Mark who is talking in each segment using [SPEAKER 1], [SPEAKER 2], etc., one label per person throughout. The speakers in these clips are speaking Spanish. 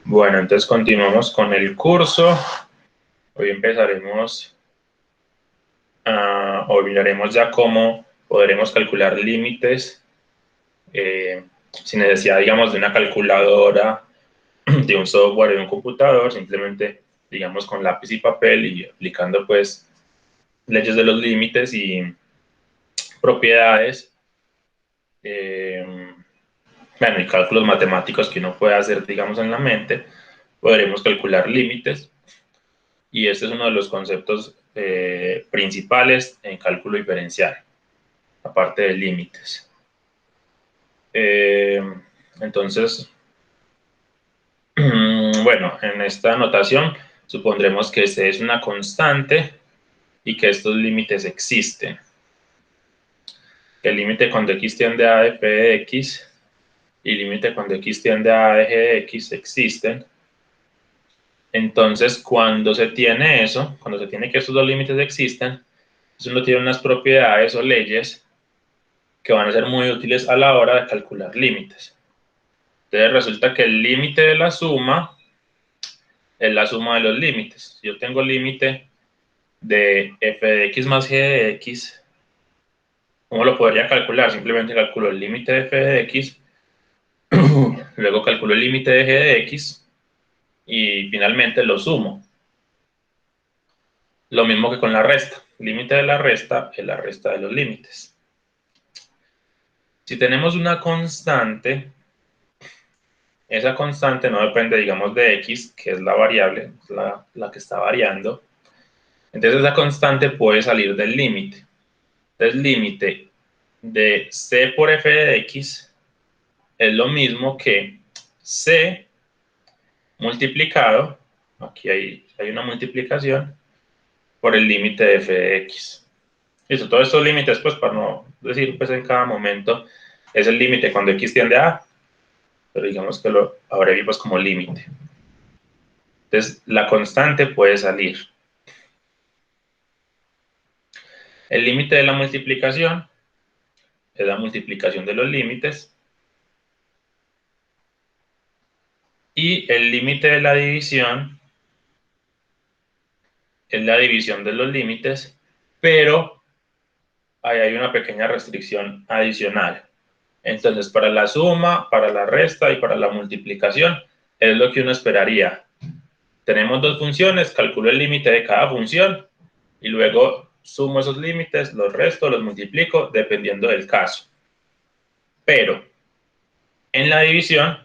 [SPEAKER 1] Bueno, entonces continuamos con el curso. Hoy empezaremos, o miraremos ya cómo podremos calcular límites sin necesidad, digamos, de una calculadora, de un software, de un computador, simplemente, digamos, con lápiz y papel y aplicando, pues, leyes de los límites y propiedades, bueno, y cálculos matemáticos que uno puede hacer, digamos, en la mente, podremos calcular límites. Y este es uno de los conceptos principales en cálculo diferencial, aparte de límites. Entonces, bueno, en esta notación supondremos que C es una constante y que estos límites existen. El límite cuando x tiende a de f de x y límite cuando x tiende a de g de x existen. Entonces, cuando se tiene eso, cuando se tiene que estos dos límites existen, uno tiene unas propiedades o leyes que van a ser muy útiles a la hora de calcular límites. Entonces resulta que el límite de la suma es la suma de los límites. Si yo tengo límite de f de x más g de x, ¿cómo lo podría calcular? Simplemente calculo el límite de f de x, luego calculo el límite de g de x y finalmente lo sumo. Lo mismo que con la resta. El límite de la resta es la resta de los límites. Si tenemos una constante, esa constante no depende, digamos, de x, que es la variable, la que está variando. Entonces esa constante puede salir del límite. Entonces límite de c por f de x es lo mismo que c multiplicado, aquí hay una multiplicación, por el límite de f de x. Listo, todos estos límites, pues para no decir pues en cada momento, es el límite cuando x tiende a A, pero digamos que lo abreviamos como límite. Entonces, la constante puede salir. El límite de la multiplicación es la multiplicación de los límites. Y el límite de la división es la división de los límites, pero ahí hay una pequeña restricción adicional. Entonces, para la suma, para la resta y para la multiplicación, es lo que uno esperaría. Tenemos dos funciones, calculo el límite de cada función y luego sumo esos límites, los resto, los multiplico, dependiendo del caso. Pero en la división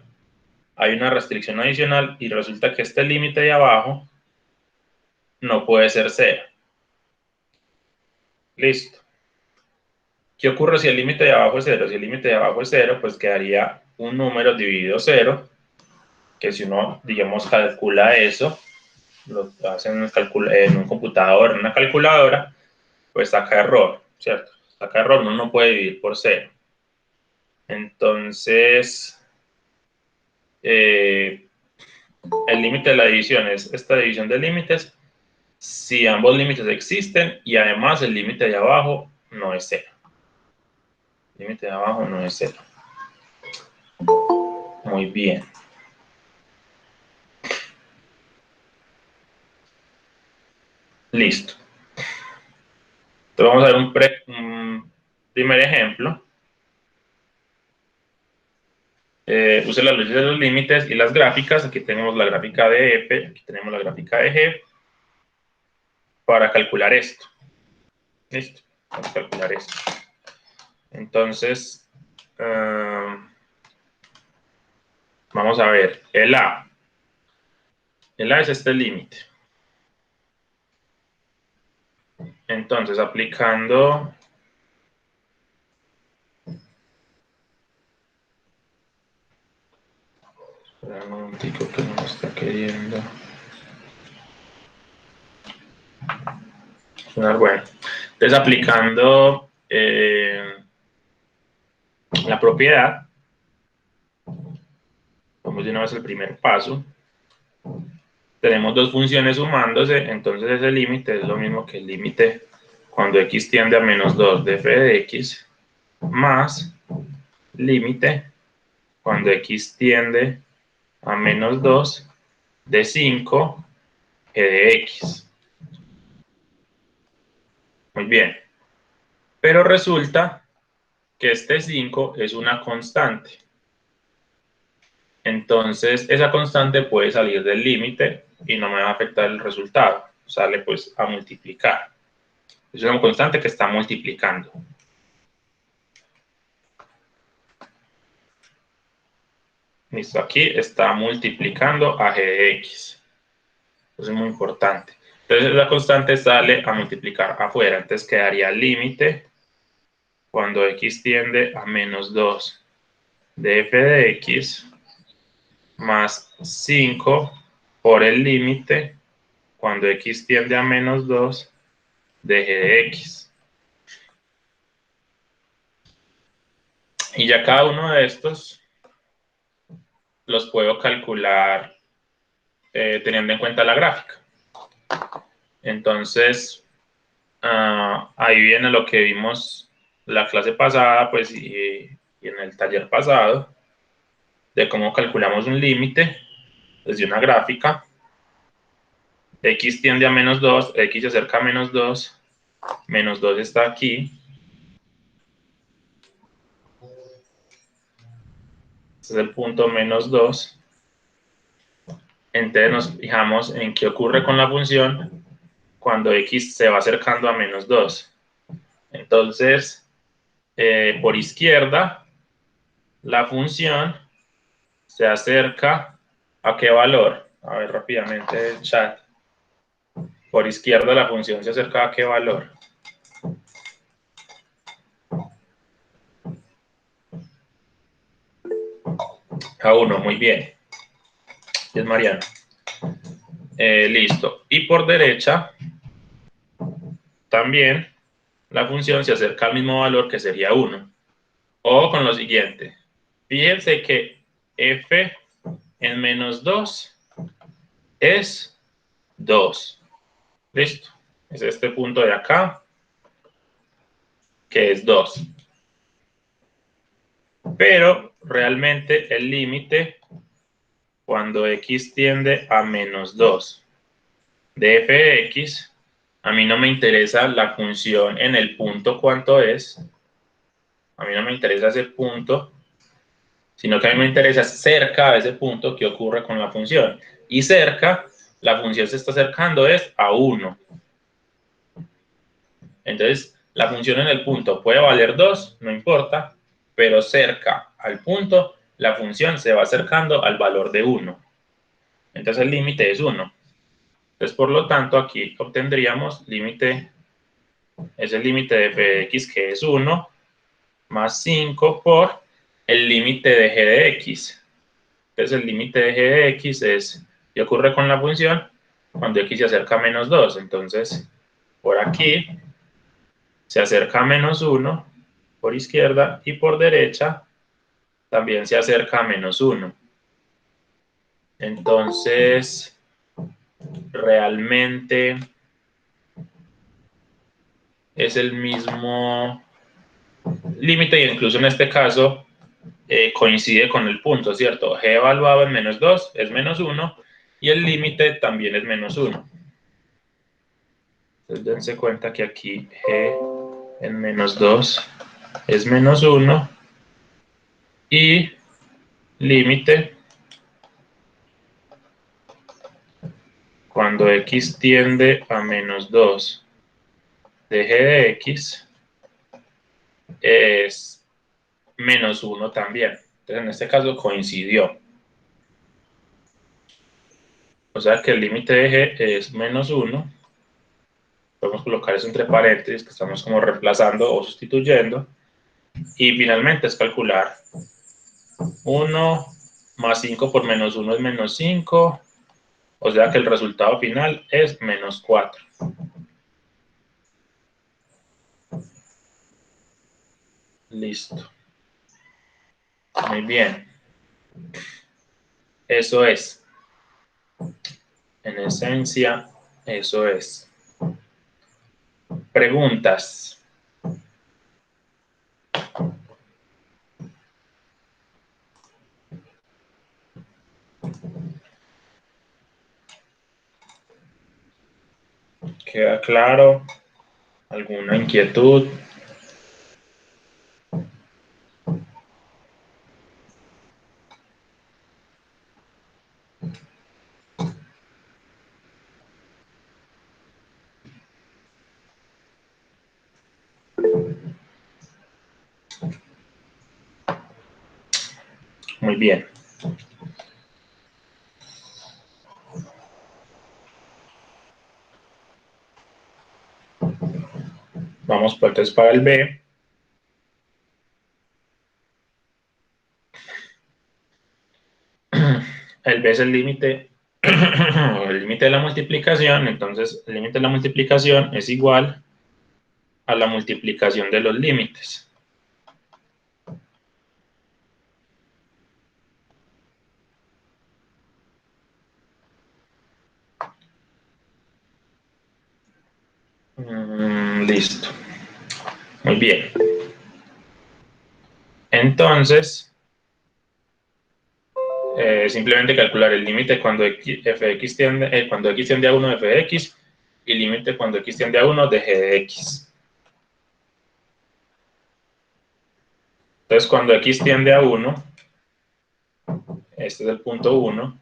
[SPEAKER 1] hay una restricción adicional y resulta que este límite de abajo no puede ser 0. Listo. ¿Qué ocurre si el límite de abajo es 0? Si el límite de abajo es 0, pues quedaría un número dividido 0, que si uno, digamos, calcula eso, lo hace en un computador, en una calculadora, pues saca error, ¿cierto? Saca error, uno no puede dividir por 0. Entonces, el límite de la división es esta división de límites si ambos límites existen y además el límite de abajo no es 0. El límite de abajo no es 0. Muy bien. Listo. Entonces vamos a ver un primer ejemplo. Use las leyes de los límites y las gráficas. Aquí tenemos la gráfica de f, aquí tenemos la gráfica de g, para calcular esto. Listo. Vamos a calcular esto. Entonces, vamos a ver. El a. El a es este límite. Entonces, aplicando espera un momentico que no me está queriendo sonar bueno. Entonces, aplicando la propiedad, vamos de una vez al primer paso. Tenemos dos funciones sumándose, entonces ese límite es lo mismo que el límite cuando x tiende a menos 2 de f de x, más límite cuando x tiende a menos 2 de 5 g de x. Muy bien. Pero resulta que este 5 es una constante. Entonces, esa constante puede salir del límite y no me va a afectar el resultado. Sale pues a multiplicar. Es una constante que está multiplicando. Listo, aquí está multiplicando a g de x. Eso es muy importante. Entonces, la constante sale a multiplicar afuera. Entonces, quedaría límite cuando x tiende a menos 2 de f de x más 5 por el límite cuando x tiende a menos 2 de g de x. Y ya cada uno de estos los puedo calcular teniendo en cuenta la gráfica. Entonces, ahí viene lo que vimos la clase pasada, pues, y en el taller pasado, de cómo calculamos un límite desde una gráfica. X tiende a menos 2, X se acerca a menos 2, menos 2 está aquí. Este es el punto menos 2. Entonces nos fijamos en qué ocurre con la función cuando X se va acercando a menos 2. Entonces, por izquierda, la función se acerca ¿a qué valor? A ver rápidamente el chat. Por izquierda la función se acerca ¿a qué valor? A 1, muy bien. Es Mariano. Listo. Y por derecha, también la función se acerca al mismo valor que sería 1. O con lo siguiente. Fíjense que f en menos 2 es 2. Listo. Es este punto de acá, que es 2. Pero realmente el límite cuando x tiende a menos 2 de f de x, a mí no me interesa la función en el punto cuánto es, a mí no me interesa ese punto, sino que a mí me interesa cerca de ese punto qué ocurre con la función. Y cerca, la función se está acercando es a 1. Entonces, la función en el punto puede valer 2, no importa, pero cerca al punto, la función se va acercando al valor de 1. Entonces, el límite es 1. Entonces, por lo tanto, aquí obtendríamos límite, es el límite de f de x, que es 1, más 5 por el límite de g de x. Entonces, el límite de g de x es, ¿qué ocurre con la función? Cuando x se acerca a menos 2. Entonces, por aquí se acerca a menos 1 por izquierda y por derecha también se acerca a menos 1. Entonces, realmente es el mismo límite y incluso en este caso coincide con el punto, ¿cierto? G evaluado en menos 2 es menos 1 y el límite también es menos 1. Entonces, dense cuenta que aquí G en menos 2 es menos 1 y límite cuando x tiende a menos 2 de g de x es menos 1 también. Entonces, en este caso coincidió. O sea que el límite de g es menos 1. Podemos colocar eso entre paréntesis, que estamos como reemplazando o sustituyendo. Y finalmente es calcular 1 más 5 por menos 1 es menos 5. O sea que el resultado final es menos 4. Listo. Muy bien. Eso es. En esencia, eso es. Preguntas. ¿Queda claro? ¿Alguna inquietud? Muy bien. Vamos pues entonces para el B. El B es el límite, el límite de la multiplicación. Entonces, el límite de la multiplicación es igual a la multiplicación de los límites. Listo. Muy bien. Entonces, simplemente calcular el límite cuando cuando x tiende a 1 de f de x y límite cuando x tiende a 1 de g de x. Entonces, cuando x tiende a 1, este es el punto 1,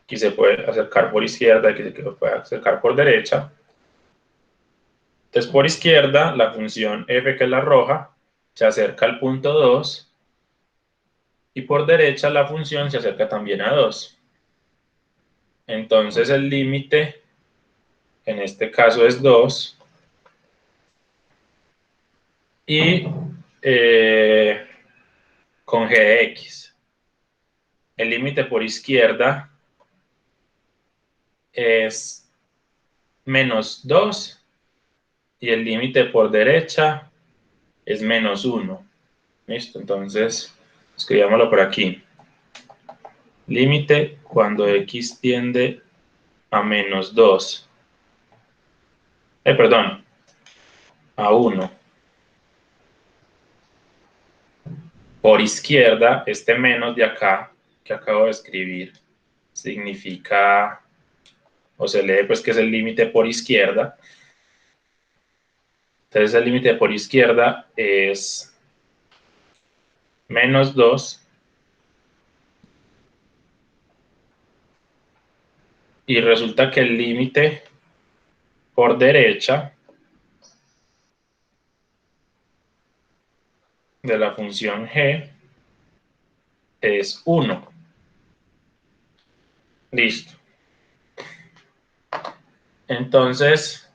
[SPEAKER 1] aquí se puede acercar por izquierda, aquí se puede acercar por derecha. Entonces, por izquierda, la función f, que es la roja, se acerca al punto 2, y por derecha la función se acerca también a 2. Entonces, el límite, en este caso, es 2, y con g de x. El límite por izquierda es menos 2 y el límite por derecha es menos 1. ¿Listo? Entonces, escribámoslo por aquí. Límite cuando x tiende a menos 2. Perdón, a 1. Por izquierda, este menos de acá, que acabo de escribir, significa, o se lee pues que es el límite por izquierda. Entonces el límite por izquierda es menos 2, y resulta que el límite por derecha de la función g es 1. Listo. Entonces,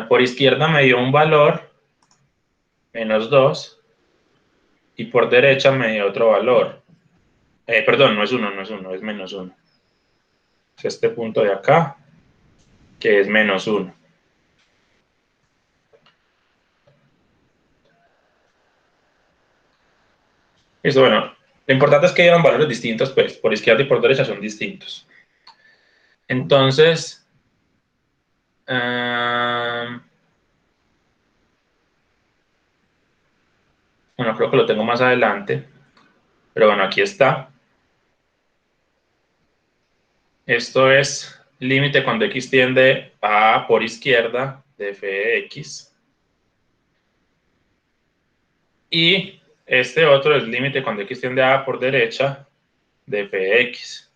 [SPEAKER 1] por izquierda me dio un valor, menos 2, y por derecha me dio otro valor. Perdón, no es 1, no es 1, es menos 1. Es este punto de acá, que es menos 1. Listo, bueno, lo importante es que dieron valores distintos, pues por izquierda y por derecha son distintos. Entonces, bueno, creo que lo tengo más adelante, pero bueno, aquí está. Esto es límite cuando x tiende a por izquierda de f de x. Y este otro es límite cuando x tiende a por derecha de f de x.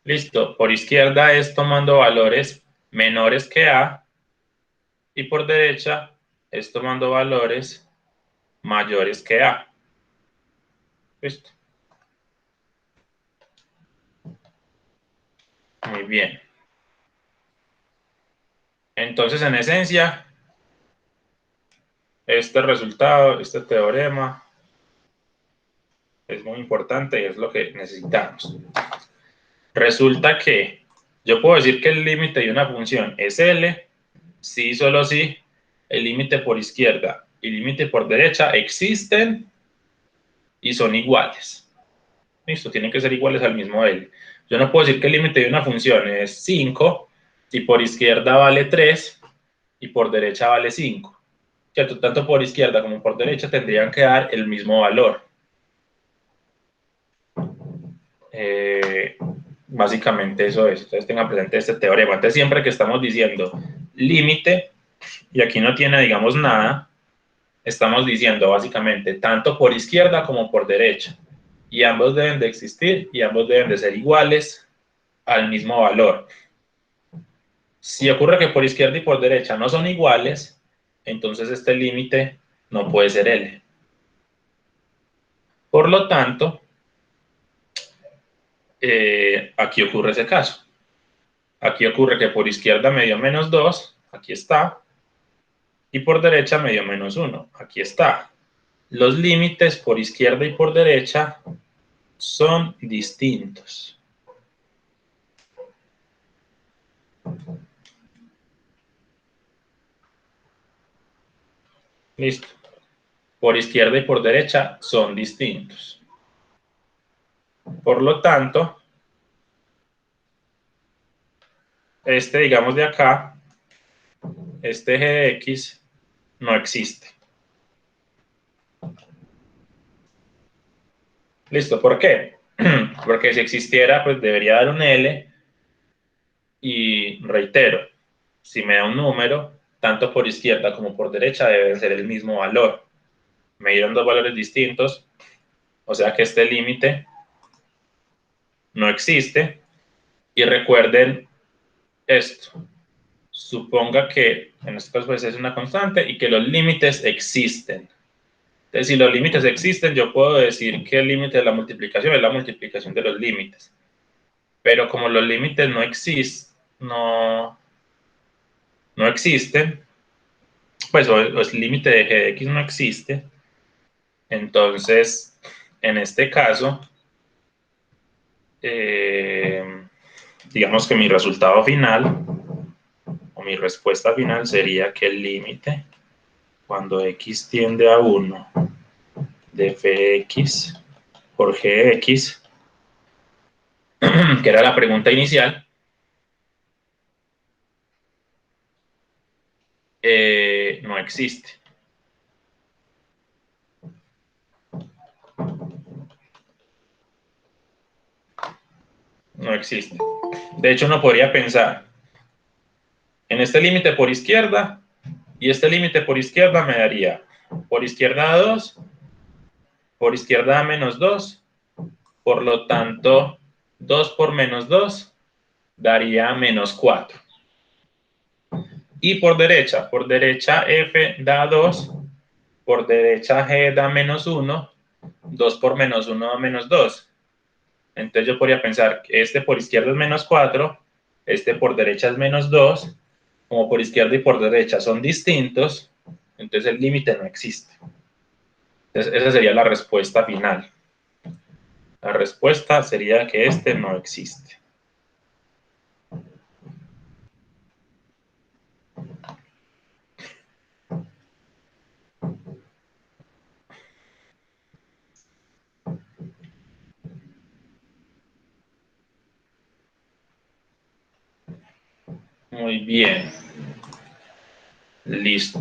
[SPEAKER 1] Listo, por izquierda es tomando valores menores que a, y por derecha es tomando valores mayores que a. Listo. Muy bien. Entonces, en esencia, este resultado, este teorema, es muy importante y es lo que necesitamos. Resulta que yo puedo decir que el límite de una función es L, si solo si el límite por izquierda y el límite por derecha existen y son iguales. Listo, tienen que ser iguales al mismo L. Yo no puedo decir que el límite de una función es 5 si por izquierda vale 3 y por derecha vale 5. ¿Cierto? Tanto por izquierda como por derecha tendrían que dar el mismo valor. básicamente eso es. Entonces tengan presente este teorema. Entonces siempre que estamos diciendo límite, y aquí no tiene, digamos, nada, estamos diciendo básicamente tanto por izquierda como por derecha. Y ambos deben de existir y ambos deben de ser iguales al mismo valor. Si ocurre que por izquierda y por derecha no son iguales, entonces este límite no puede ser L. Por lo tanto, aquí ocurre ese caso. Aquí ocurre que por izquierda me dio menos 2, aquí está, y por derecha me dio menos 1, aquí está. Los límites por izquierda y por derecha son distintos. Listo. Por izquierda y por derecha son distintos. Por lo tanto, este, digamos de acá, este eje de X no existe. ¿Listo? ¿Por qué? Porque si existiera, pues debería dar un L. Y reitero, si me da un número, tanto por izquierda como por derecha debe ser el mismo valor. Me dieron dos valores distintos, o sea que este límite no existe. Y recuerden esto. Suponga que en este caso pues es una constante y que los límites existen. Entonces, si los límites existen, yo puedo decir que el límite de la multiplicación es la multiplicación de los límites. Pero como los límites no existen, no existen, pues o el límite de g de x no existe, entonces, en este caso, digamos que mi resultado final, o mi respuesta final sería que el límite, cuando x tiende a 1, de f de x por g de x, que era la pregunta inicial, no existe. No existe. De hecho, uno podría pensar en este límite por izquierda, y este límite por izquierda me daría por izquierda 2, por izquierda a menos 2, por lo tanto, 2 por menos 2 daría menos 4. Y por derecha f da 2, por derecha g da menos 1, 2 por menos 1 da menos 2. Entonces yo podría pensar que este por izquierda es menos 4, este por derecha es menos 2, como por izquierda y por derecha son distintos, entonces el límite no existe. Entonces esa sería la respuesta final. La respuesta sería que este no existe. Muy bien. Listo.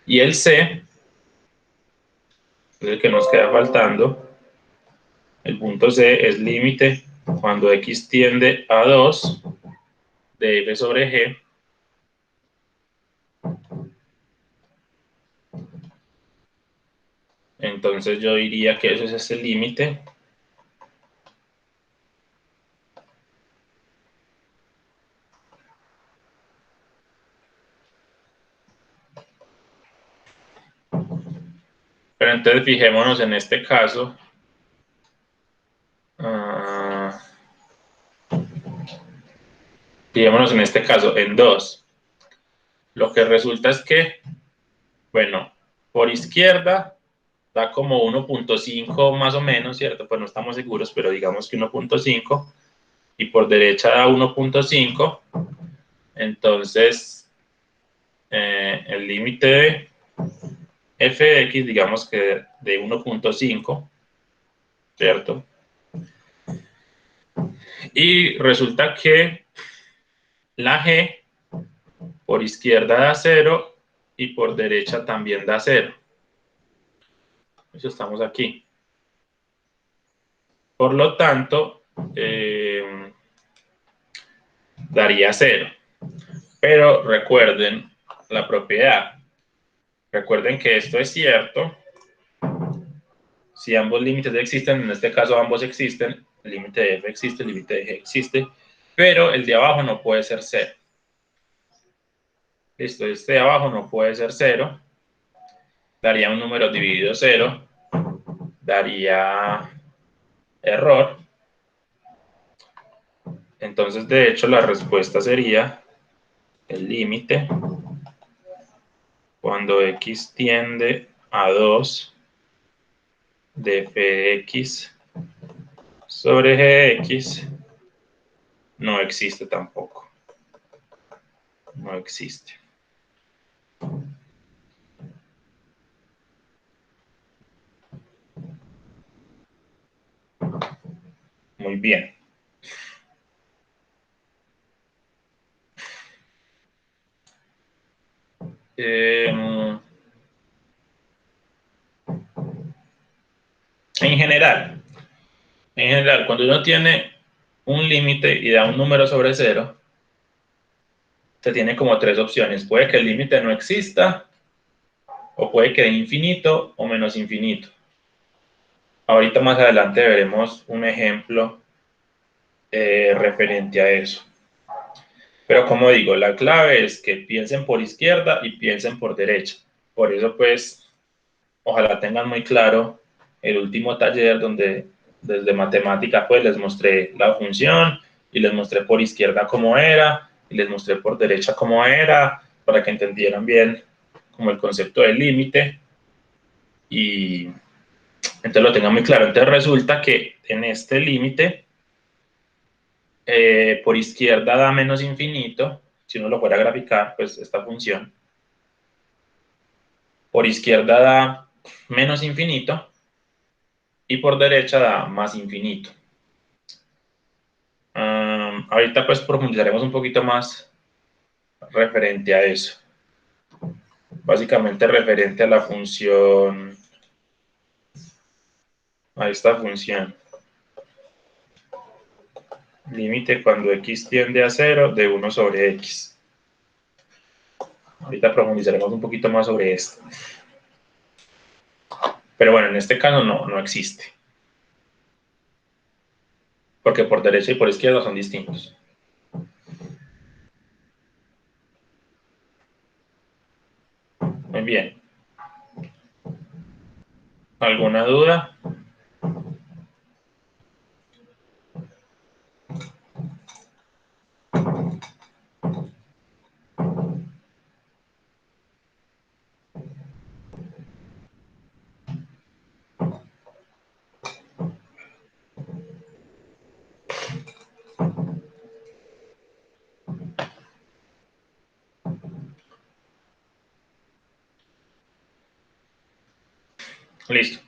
[SPEAKER 1] Y el C, es el que nos queda faltando. El punto C es límite cuando x tiende a 2 de f sobre g. Entonces yo diría que eso es ese límite. Pero entonces fijémonos en este caso. Fijémonos en este caso en 2. Lo que resulta es que, bueno, por izquierda da como 1.5 más o menos, ¿cierto? Pues no estamos seguros, pero digamos que 1.5. Y por derecha da 1.5. Entonces, el límite de f de x, digamos que de 1.5, ¿cierto? Y resulta que la g por izquierda da 0 y por derecha también da 0. Eso estamos aquí. Por lo tanto, daría 0. Pero recuerden la propiedad. Recuerden que esto es cierto si ambos límites existen. En este caso ambos existen. El límite de f existe, el límite de g existe. Pero el de abajo no puede ser 0. Listo, este de abajo no puede ser 0. Daría un número dividido 0. Daría error. Entonces, de hecho, la respuesta sería el límite cuando x tiende a 2 de f de x sobre g de x no existe tampoco. No existe. Muy bien. En general, cuando uno tiene un límite y da un número sobre 0, se tiene como 3 opciones. Puede que el límite no exista, o puede que de infinito o menos infinito. Ahorita más adelante veremos un ejemplo referente a eso. Pero como digo, la clave es que piensen por izquierda y piensen por derecha. Por eso, pues, ojalá tengan muy claro el último taller donde desde matemática pues les mostré la función y les mostré por izquierda cómo era y les mostré por derecha cómo era para que entendieran bien como el concepto del límite y entonces lo tengan muy claro. Entonces resulta que en este límite por izquierda da menos infinito, si uno lo fuera a graficar, pues esta función. Por izquierda da menos infinito y por derecha da más infinito. Ahorita pues profundizaremos un poquito más referente a eso. Básicamente referente a la función, a esta función. Límite cuando x tiende a 0 de 1 sobre x. Ahorita profundizaremos un poquito más sobre esto. Pero bueno, en este caso no existe. Porque por derecha y por izquierda son distintos. Muy bien. ¿Alguna duda? Listo.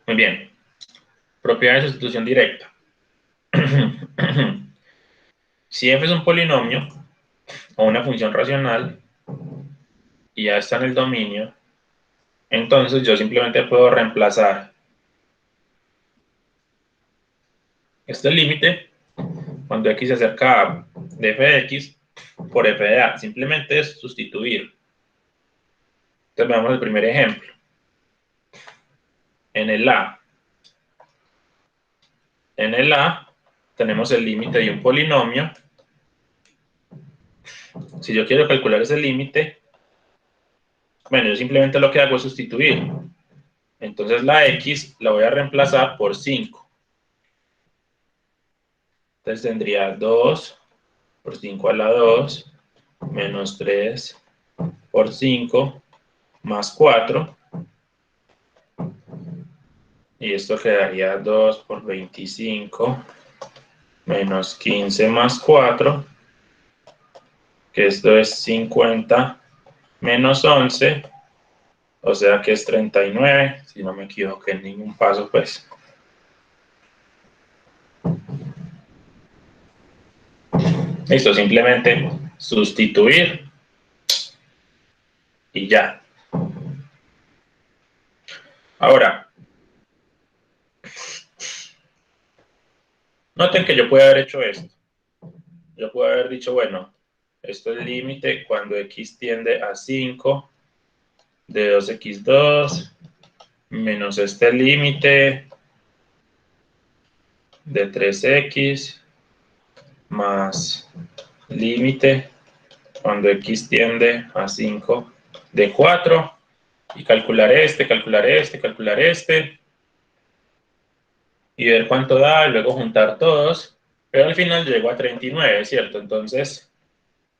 [SPEAKER 1] Muy bien. Propiedad de sustitución directa. Si f es un polinomio o una función racional y ya está en el dominio, entonces yo simplemente puedo reemplazar este límite cuando x se acerca a de f de x por f de a. Simplemente es sustituir. Entonces veamos el primer ejemplo. En el a tenemos el límite de un polinomio. Si yo quiero calcular ese límite, bueno, yo simplemente lo que hago es sustituir. Entonces la x la voy a reemplazar por 5. Entonces tendría 2 por 5 a la 2 menos 3 por 5 más 4. Y esto quedaría 2 por 25 menos 15 más 4, que esto es 50 menos 11, o sea que es 39, si no me equivoqué en ningún paso, pues. Listo, simplemente sustituir y ya. Ahora, noten que yo puedo haber hecho esto. Yo puedo haber dicho, bueno, esto es límite cuando x tiende a 5 de 2x2 menos este límite de 3x más límite cuando x tiende a 5 de 4 y calcular este, calcular este, calcular este y ver cuánto da y luego juntar todos, pero al final llego a 39, ¿cierto? Entonces,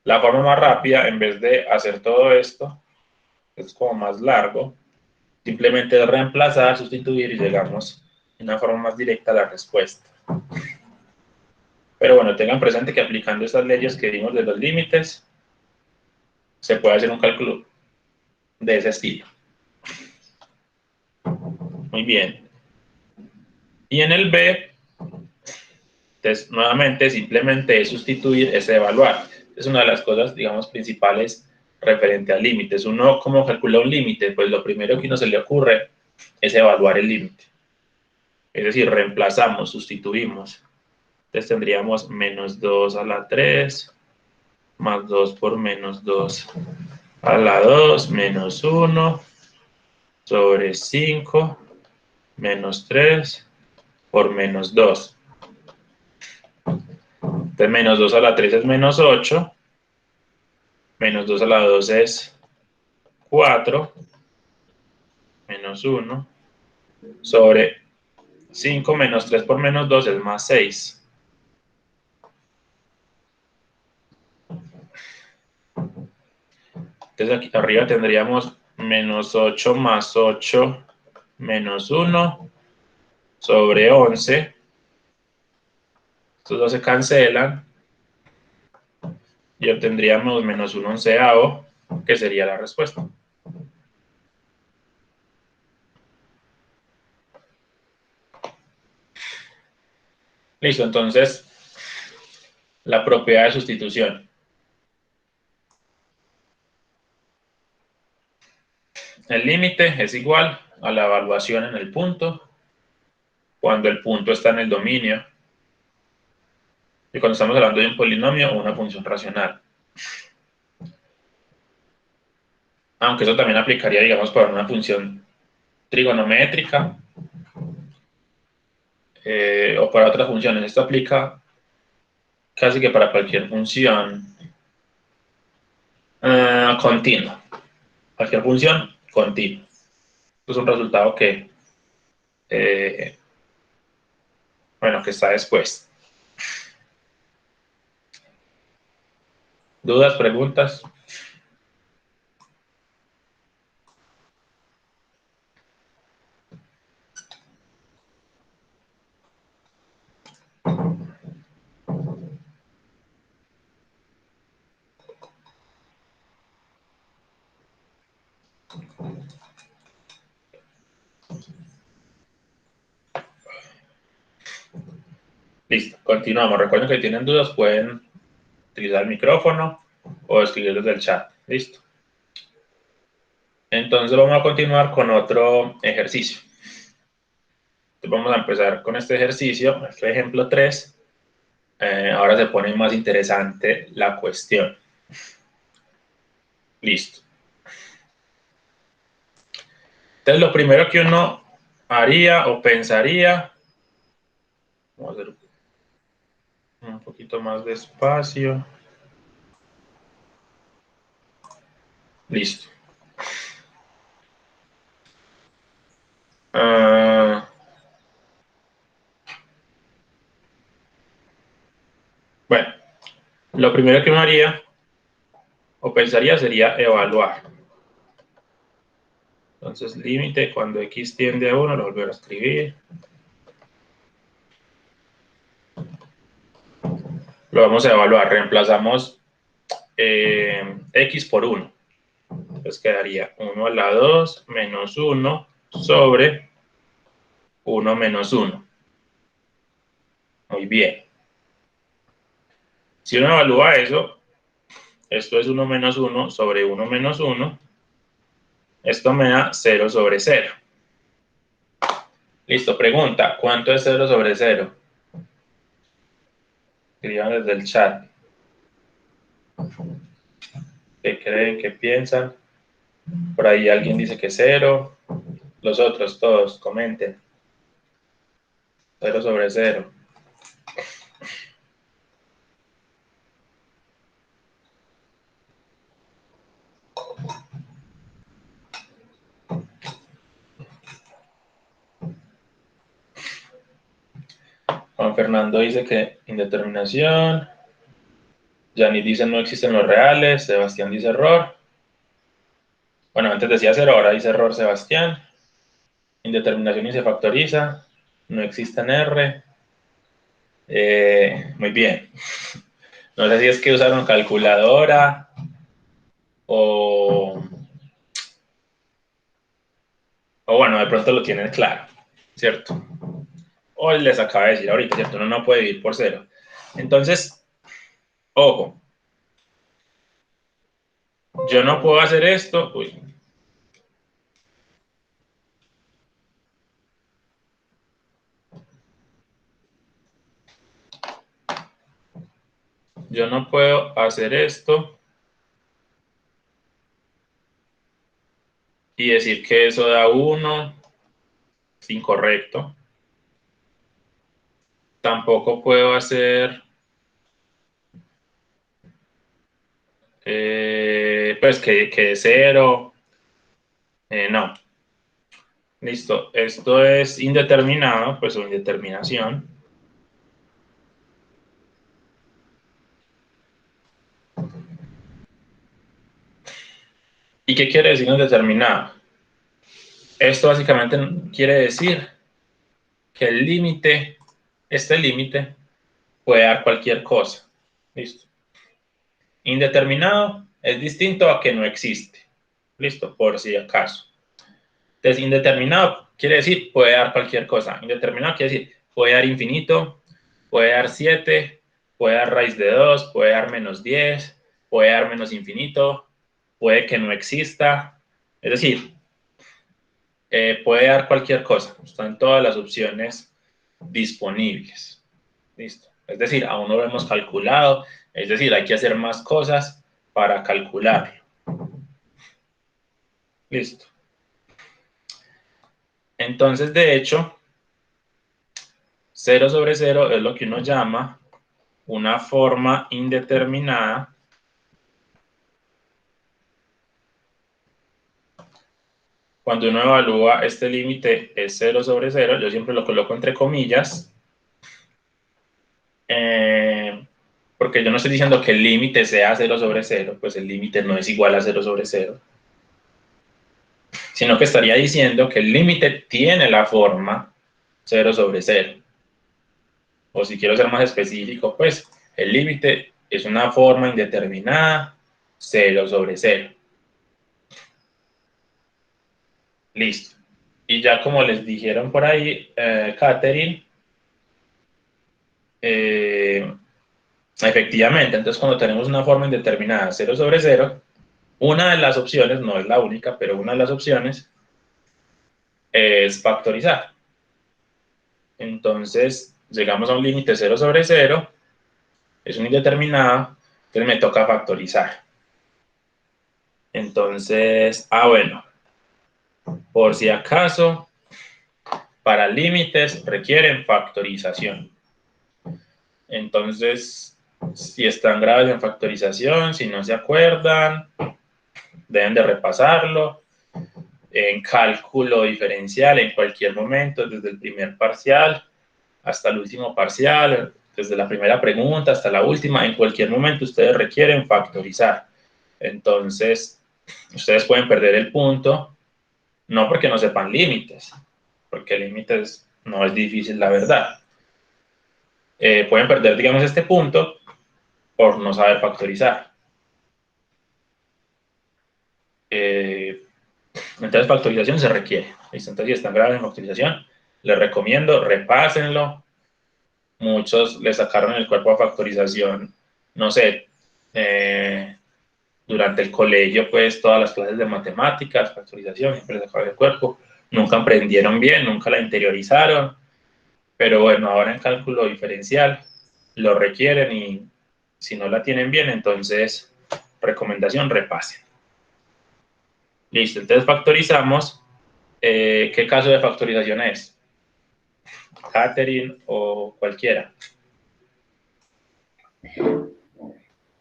[SPEAKER 1] la forma más rápida, en vez de hacer todo esto, es como más largo, simplemente reemplazar, sustituir y llegamos de una forma más directa a la respuesta. Pero bueno, tengan presente que aplicando estas leyes que vimos de los límites, se puede hacer un cálculo de ese estilo. Muy bien. Y en el B, entonces, nuevamente, simplemente es sustituir ese evaluar. Es una de las cosas, digamos, principales referente a límites. Uno, ¿cómo calcula un límite? Pues lo primero que uno se le ocurre es evaluar el límite. Es decir, reemplazamos, sustituimos. Entonces tendríamos menos 2 a la 3, más 2 por menos 2 a la 2, menos 1, sobre 5, menos 3, por menos 2. Entonces, menos 2 a la 3 es menos 8, menos 2 a la 2 es 4, menos 1, sobre 5 menos 3 por menos 2 es más 6. Entonces, aquí arriba tendríamos menos 8 más 8 menos 1 sobre 11. Estos dos se cancelan y obtendríamos menos 1 onceavo, que sería la respuesta. Listo, entonces, la propiedad de sustitución. El límite es igual a la evaluación en el punto, cuando el punto está en el dominio, y cuando estamos hablando de un polinomio o una función racional. Aunque eso también aplicaría, digamos, para una función trigonométrica o para otras funciones. Esto aplica casi que para cualquier función continua. Cualquier función continua. Esto es un resultado que, bueno, que está después. ¿Dudas, preguntas? Listo, continuamos. Recuerden que si tienen dudas pueden utilizar el micrófono o escribir desde el chat. Listo. Entonces vamos a continuar con otro ejercicio. Entonces vamos a empezar con este ejercicio, este ejemplo 3. Ahora se pone más interesante la cuestión. Listo. Entonces lo primero que uno haría o pensaría, vamos a hacer un poquito más despacio. Listo. Bueno, lo primero que uno haría o pensaría sería evaluar. Entonces, límite cuando x tiende a 1, lo volveré a escribir. Lo vamos a evaluar. Reemplazamos x por 1. Entonces quedaría 1 a la 2 menos 1 sobre 1 menos 1. Muy bien. Si uno evalúa eso, esto es 1 menos 1 sobre 1 menos 1. Esto me da 0 sobre 0. Listo, pregunta, ¿cuánto es 0 sobre 0? Escriban desde el chat. ¿Qué creen? ¿Qué piensan? Por ahí alguien dice que 0. Los otros, todos, comenten. 0 sobre 0. Juan Fernando dice que indeterminación. Yanni dice no existen los reales. Sebastián dice error. Bueno, antes decía 0, ahora dice error Sebastián. Indeterminación y se factoriza. No existe en R. Muy bien. No sé si es que usaron calculadora o bueno, de pronto lo tienen claro, ¿cierto? O les acaba de decir ahorita, ¿cierto? Uno no puede dividir por 0. Entonces, ojo, yo no puedo hacer esto. Uy. Yo no puedo hacer esto y decir que eso da 1, es incorrecto. Tampoco puedo hacer, pues que 0, no. Listo, esto es indeterminado, pues o indeterminación. ¿Y qué quiere decir indeterminado? Esto básicamente quiere decir que el límite, este límite, puede dar cualquier cosa. Listo. Indeterminado es distinto a que no existe. Listo, por si acaso. Entonces, indeterminado quiere decir puede dar cualquier cosa. Indeterminado quiere decir puede dar infinito, puede dar 7, puede dar raíz de 2, puede dar menos 10, puede dar menos infinito, puede que no exista. Es decir, puede dar cualquier cosa. Están todas las opciones disponibles. Listo. Es decir, aún no lo hemos calculado. Es decir, hay que hacer más cosas para calcularlo. Listo. Entonces, de hecho, 0 sobre 0 es lo que uno llama una forma indeterminada cuando uno evalúa este límite es 0 sobre 0, yo siempre lo coloco entre comillas, porque yo no estoy diciendo que el límite sea 0 sobre 0, pues el límite no es igual a 0 sobre 0, sino que estaría diciendo que el límite tiene la forma 0 sobre 0. O si quiero ser más específico, pues el límite es una forma indeterminada 0 sobre 0. Listo. Y ya como les dijeron por ahí, Catherine, efectivamente, entonces cuando tenemos una forma indeterminada 0 sobre 0, una de las opciones, no es la única, pero una de las opciones es factorizar. Entonces, llegamos a un límite 0 sobre 0, es un indeterminado, entonces me toca factorizar. Entonces, bueno, por si acaso, para límites requieren factorización. Entonces, si están graves en factorización, si no se acuerdan, deben de repasarlo. En cálculo diferencial, en cualquier momento, desde el primer parcial hasta el último parcial, desde la primera pregunta hasta la última, en cualquier momento ustedes requieren factorizar. Entonces, ustedes pueden perder el punto, no porque no sepan límites, porque límites no es difícil, la verdad. Pueden perder, digamos, este punto por no saber factorizar. Entonces, factorización se requiere. ¿Listo? Entonces, si están graves en factorización, les recomiendo, repásenlo. Muchos le sacaron el cuerpo a factorización, no sé, durante el colegio, pues, todas las clases de matemáticas, factorización, siempre le sacaron el cuerpo. nunca aprendieron bien, nunca la interiorizaron, pero bueno, ahora en cálculo diferencial lo requieren y si no la tienen bien, entonces recomendación, repasen. Listo, entonces factorizamos. ¿Qué caso de factorización es? Catherine o cualquiera.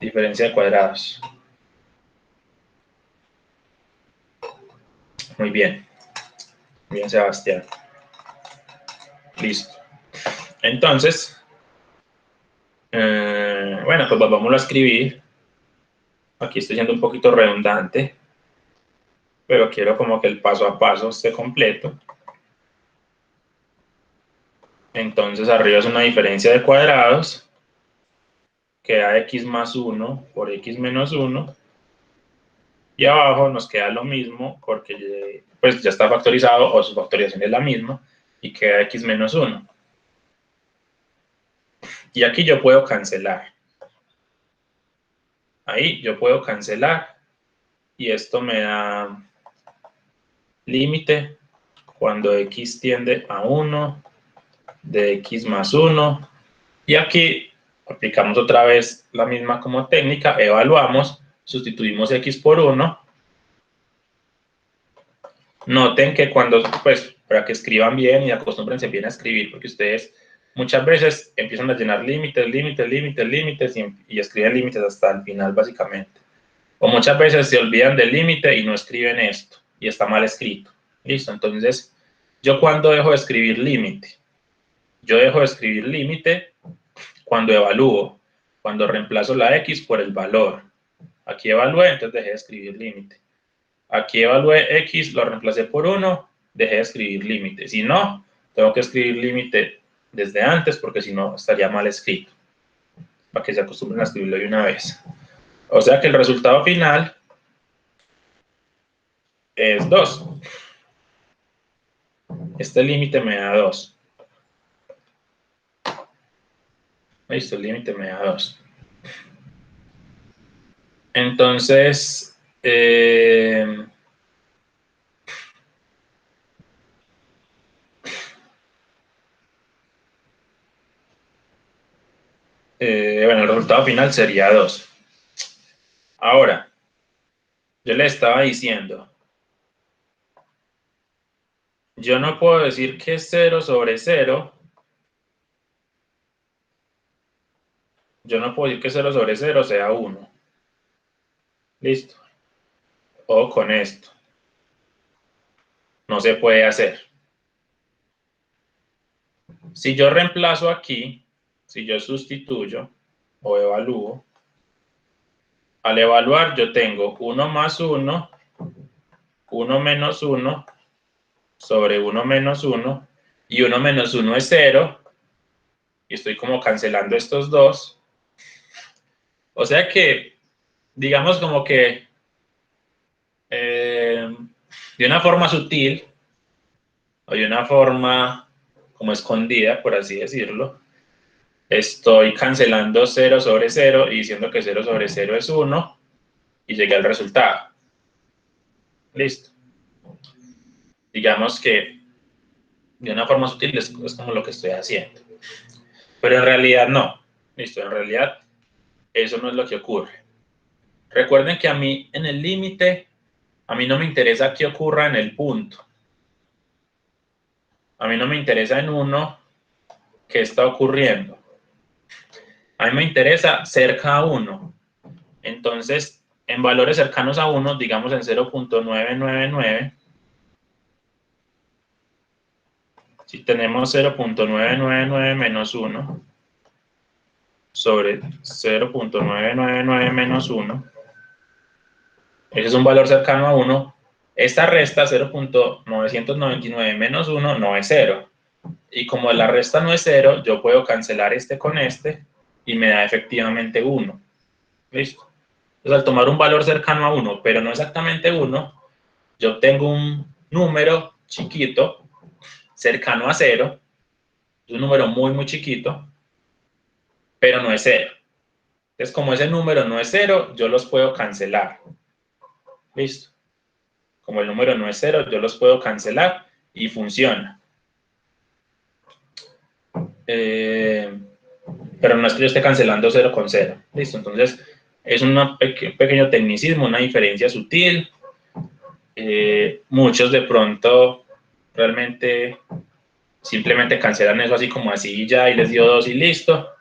[SPEAKER 1] Diferencia de cuadrados. Muy bien. Bien, Sebastián. Listo. Entonces, bueno, pues vamos a escribir. Aquí estoy siendo un poquito redundante, pero quiero como que el paso a paso esté completo. Entonces, arriba es una diferencia de cuadrados, que da x más 1 por x menos 1. Y abajo nos queda lo mismo porque pues ya está factorizado o su factorización es la misma y queda x menos 1. Y aquí yo puedo cancelar. Ahí yo puedo cancelar y esto me da límite cuando x tiende a 1 de x más 1. Y aquí aplicamos otra vez la misma como técnica, evaluamos, sustituimos x por 1. Noten que cuando, pues, para que escriban bien y acostúmbrense bien a escribir, porque ustedes muchas veces empiezan a llenar límites, límites, límites, límites y escriben límites hasta el final, básicamente. O muchas veces se olvidan del límite y no escriben esto, y está mal escrito. Listo, entonces, ¿yo cuándo dejo de escribir límite? Yo dejo de escribir límite cuando evalúo, cuando reemplazo la x por el valor. Aquí evalué, entonces dejé de escribir límite. Aquí evalué x, lo reemplacé por 1, dejé de escribir límite. Si no, tengo que escribir límite desde antes, porque si no, estaría mal escrito. Para que se acostumbren a escribirlo de una vez. O sea que el resultado final es 2. Este límite me da 2. Listo, el límite me da 2. Entonces, bueno, el resultado final sería 2. Ahora, yo le estaba diciendo, yo no puedo decir que 0 sobre 0. Yo no puedo decir que 0 sobre 0 sea 1. Listo. O con esto. No se puede hacer. Si yo reemplazo aquí, si yo sustituyo o evalúo, al evaluar yo tengo 1 más 1, 1 menos 1, sobre 1 menos 1, y 1 menos 1 es 0, y estoy como cancelando estos dos. O sea que, digamos como que de una forma sutil, o de una forma como escondida, por así decirlo, estoy cancelando 0 sobre 0 y diciendo que 0 sobre 0 es 1 y llegué al resultado. Listo. Digamos que de una forma sutil es como lo que estoy haciendo. Pero en realidad no. Listo, en realidad eso no es lo que ocurre. Recuerden que a mí en el límite, a mí no me interesa qué ocurra en el punto. A mí no me interesa en 1 qué está ocurriendo. A mí me interesa cerca a 1. Entonces, en valores cercanos a 1, digamos en 0.999, si tenemos 0.999 menos 1 sobre 0.999 menos 1, ese es un valor cercano a 1, esta resta 0.999 menos 1 no es 0. Y como la resta no es 0, yo puedo cancelar este con este y me da efectivamente 1. ¿Listo? Entonces, al tomar un valor cercano a 1, pero no exactamente 1, yo obtengo un número chiquito cercano a 0, es un número muy, muy chiquito, pero no es 0. Entonces, como ese número no es 0, yo los puedo cancelar. ¿Listo? Como el número no es 0, yo los puedo cancelar y funciona. Pero no es que yo esté cancelando 0 con 0. Listo, entonces es un pequeño tecnicismo, una diferencia sutil. Muchos de pronto realmente simplemente cancelan eso así como así y ya, y les dio 2 y listo.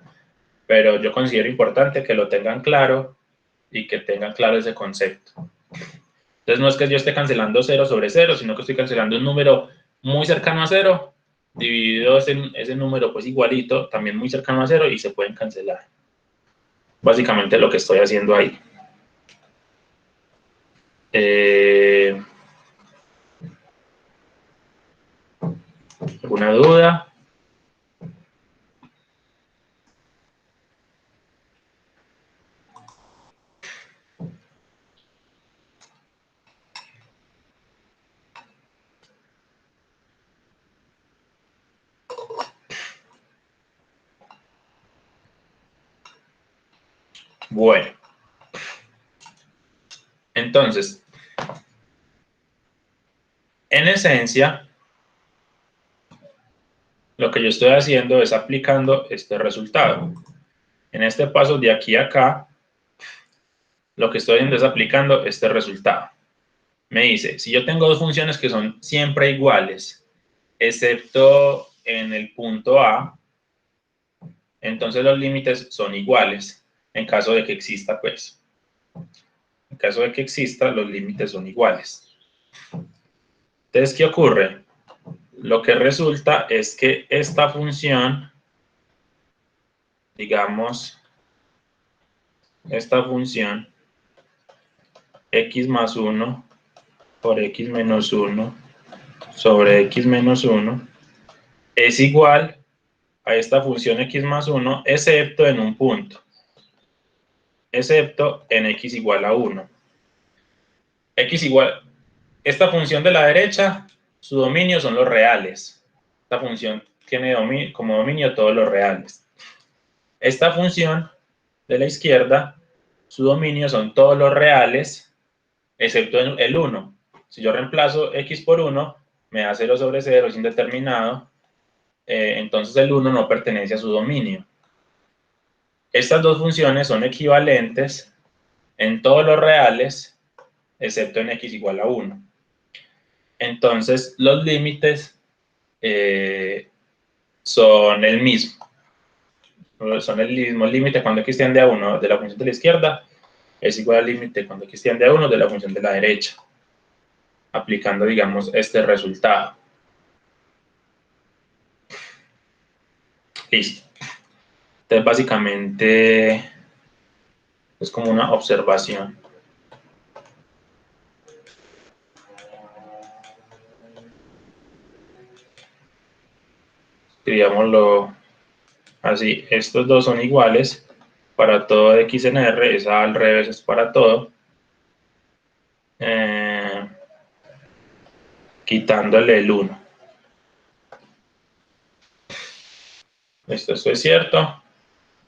[SPEAKER 1] Pero yo considero importante que lo tengan claro y que tengan claro ese concepto. Entonces no es que yo esté cancelando 0 sobre 0, sino que estoy cancelando un número muy cercano a 0, dividido ese número pues igualito, también muy cercano a 0, y se pueden cancelar. Básicamente lo que estoy haciendo ahí. ¿Alguna duda? Bueno, entonces, en esencia, lo que yo estoy haciendo es aplicando este resultado. En este paso de aquí a acá, lo que estoy haciendo es aplicando este resultado. Me dice, si yo tengo dos funciones que son siempre iguales, excepto en el punto A, entonces los límites son iguales, en caso de que exista, pues. En caso de que exista, los límites son iguales. Entonces, ¿qué ocurre? Lo que resulta es que esta función, digamos, esta función x más 1 por x menos 1 sobre x menos 1 es igual a esta función x más 1, excepto en un punto, excepto en x igual a 1. X igual, esta función de la derecha, su dominio son los reales. Esta función tiene como dominio todos los reales. Esta función de la izquierda, su dominio son todos los reales, excepto el 1. Si yo reemplazo x por 1, me da 0 sobre 0, es indeterminado, entonces el 1 no pertenece a su dominio. Estas dos funciones son equivalentes en todos los reales, excepto en x igual a 1. Entonces, los límites son el mismo. Son el mismo límite cuando x tiende a 1 de la función de la izquierda es igual al límite cuando x tiende a 1 de la función de la derecha, aplicando, digamos, este resultado. Listo. Entonces, básicamente, es como una observación. Escribámoslo así. Estos dos son iguales para todo x en R, esa al revés es para todo. Quitándole el 1. Esto es cierto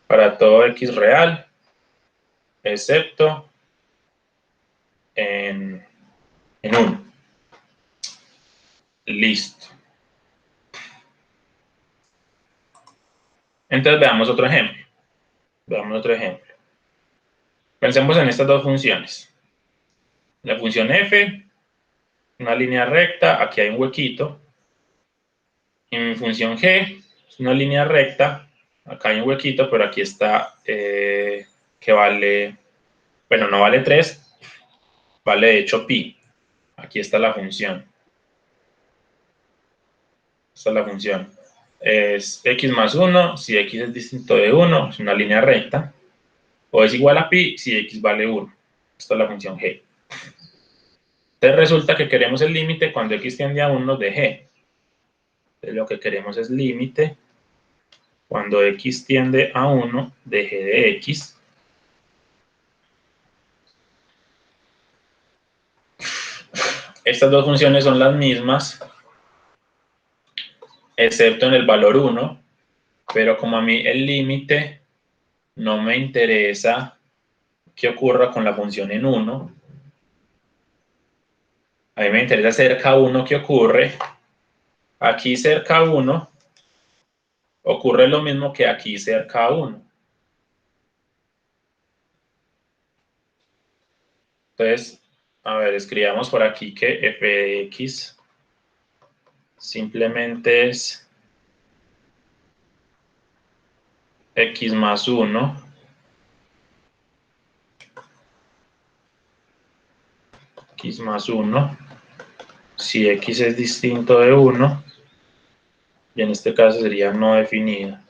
[SPEAKER 1] para todo x real, excepto en 1. Listo. Entonces veamos otro ejemplo. Pensemos en estas dos funciones. La función f, una línea recta, aquí hay un huequito. Y mi función g es una línea recta, acá hay un huequito, pero aquí está que vale, bueno, no vale 3, vale de hecho pi. Aquí está la función. Esta es la función. Es x más 1, si x es distinto de 1, es una línea recta. O es igual a pi si x vale 1. Esta es la función g. Entonces resulta que queremos el límite cuando x tiende a 1 de g. Entonces lo que queremos es límite cuando x tiende a 1 de g de x. Estas dos funciones son las mismas, excepto en el valor 1, pero como a mí el límite no me interesa que ocurra con la función en 1, a mí me interesa cerca a 1 que ocurre, Aquí cerca a 1 ocurre lo mismo que aquí cerca a 1. Entonces, a ver, escribamos por aquí que f de x simplemente es x más 1 x más 1 si x es distinto de 1, y en este caso sería no definida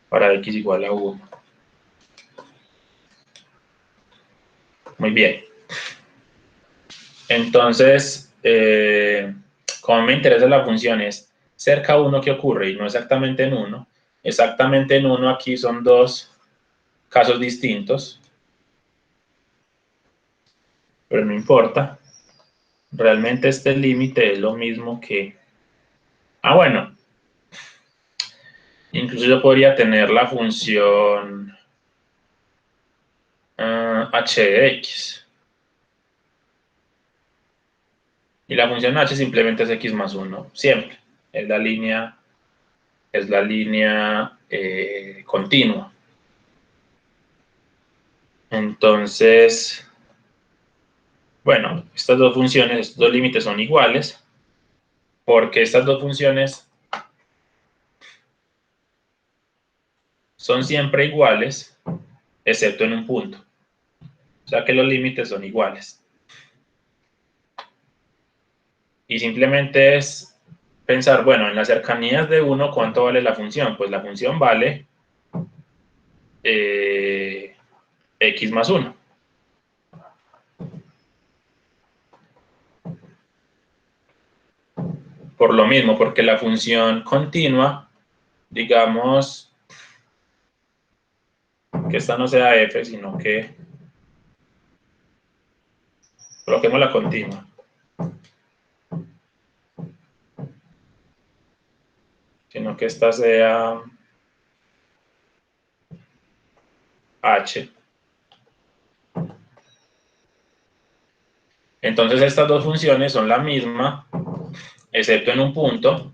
[SPEAKER 1] para x igual a 1. Muy bien. Entonces, como me interesa la función es cerca a 1, ¿qué ocurre? Y no exactamente en 1. Exactamente en 1 aquí son dos casos distintos, pero no importa. Realmente este límite es lo mismo que... Ah, bueno. Incluso yo podría tener la función h de x. Y la función h simplemente es x más 1, siempre. Es la línea continua. Entonces, bueno, estas dos funciones, estos dos límites son iguales, porque estas dos funciones son siempre iguales, excepto en un punto. O sea que los límites son iguales. Y simplemente es pensar, bueno, en las cercanías de 1, ¿cuánto vale la función? Pues la función vale x más 1. Por lo mismo, porque la función continua, digamos, que esta no sea f, sino que coloquemos la continua. Sino que esta sea h. Entonces estas dos funciones son la misma, excepto en un punto,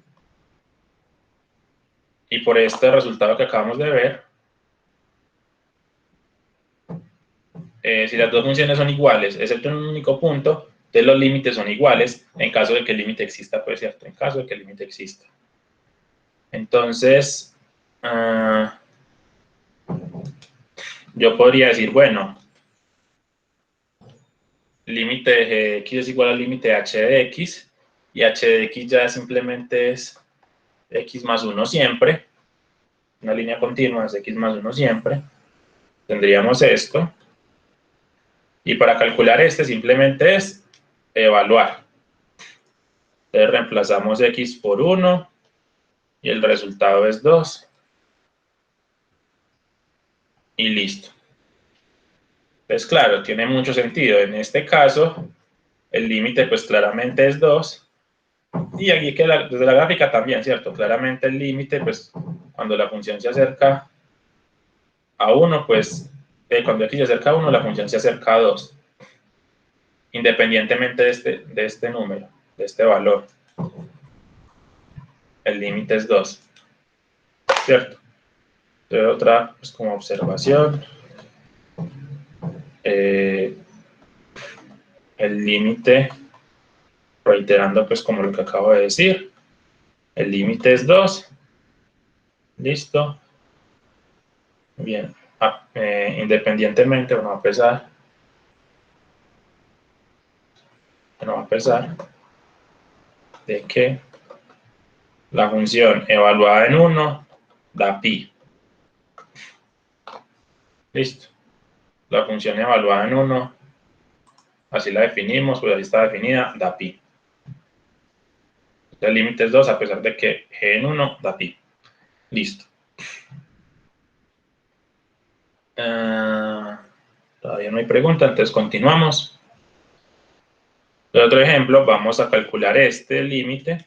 [SPEAKER 1] y por este resultado que acabamos de ver, si las dos funciones son iguales, excepto en un único punto, entonces los límites son iguales en caso de que el límite exista, pues cierto, en caso de que el límite exista. Entonces, yo podría decir, bueno, límite de x es igual al límite h de x, y h de x ya simplemente es x más 1 siempre, una línea continua es x más 1 siempre. Tendríamos esto, y para calcular este simplemente es evaluar. Entonces reemplazamos x por 1, y el resultado es 2, y listo. Entonces, claro, tiene mucho sentido. En este caso, el límite pues claramente es 2, y aquí que desde la gráfica también, ¿cierto? Claramente el límite, pues cuando la función se acerca a 1, pues cuando x se acerca a 1, la función se acerca a 2, independientemente de este número, de este valor. El límite es 2, ¿cierto? Entonces, otra, pues como observación, el límite, reiterando pues como lo que acabo de decir, el límite es 2, listo, bien, independientemente, bueno, va a pesar de que la función evaluada en 1 da pi. Listo. La función evaluada en 1, así la definimos, pues ahí está definida, da pi. El límite es 2 a pesar de que g en 1 da pi. Listo. Todavía no hay pregunta, entonces continuamos. En otro ejemplo, vamos a calcular este límite.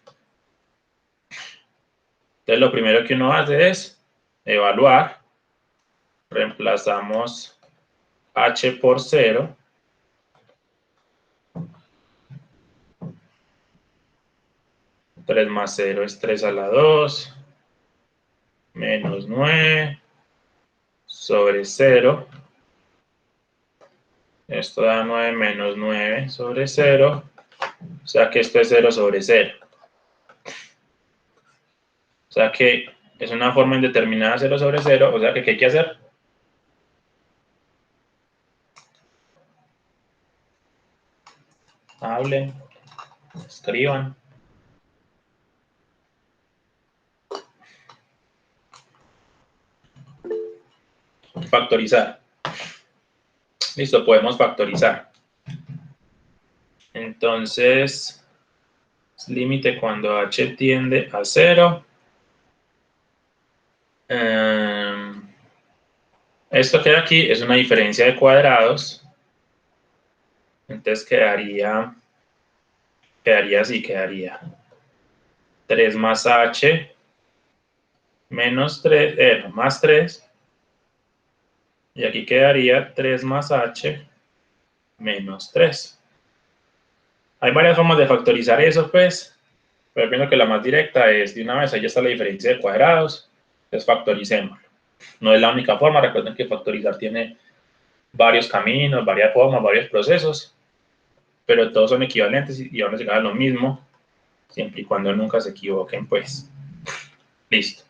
[SPEAKER 1] Entonces lo primero que uno hace es evaluar. Reemplazamos h por 0. 3 más 0 es 3 a la 2, menos 9 sobre 0. Esto da 9 menos 9 sobre 0. O sea que esto es 0 sobre 0. O sea que es una forma indeterminada 0 sobre 0. O sea que ¿qué hay que hacer? Hablen, escriban. Factorizar. Listo, podemos factorizar. Entonces, límite cuando h tiende a 0. Esto que hay aquí es una diferencia de cuadrados. Entonces quedaría así, quedaría 3 más h menos 3, más 3. Y aquí quedaría 3 más h menos 3. Hay varias formas de factorizar eso, pues. Pero pienso que la más directa es de una vez, ahí está la diferencia de cuadrados. Entonces factoricémoslo. No es la única forma, recuerden que factorizar tiene varios caminos, varias formas, varios procesos, pero todos son equivalentes y van a llegar a lo mismo, siempre y cuando nunca se equivoquen, pues. Listo.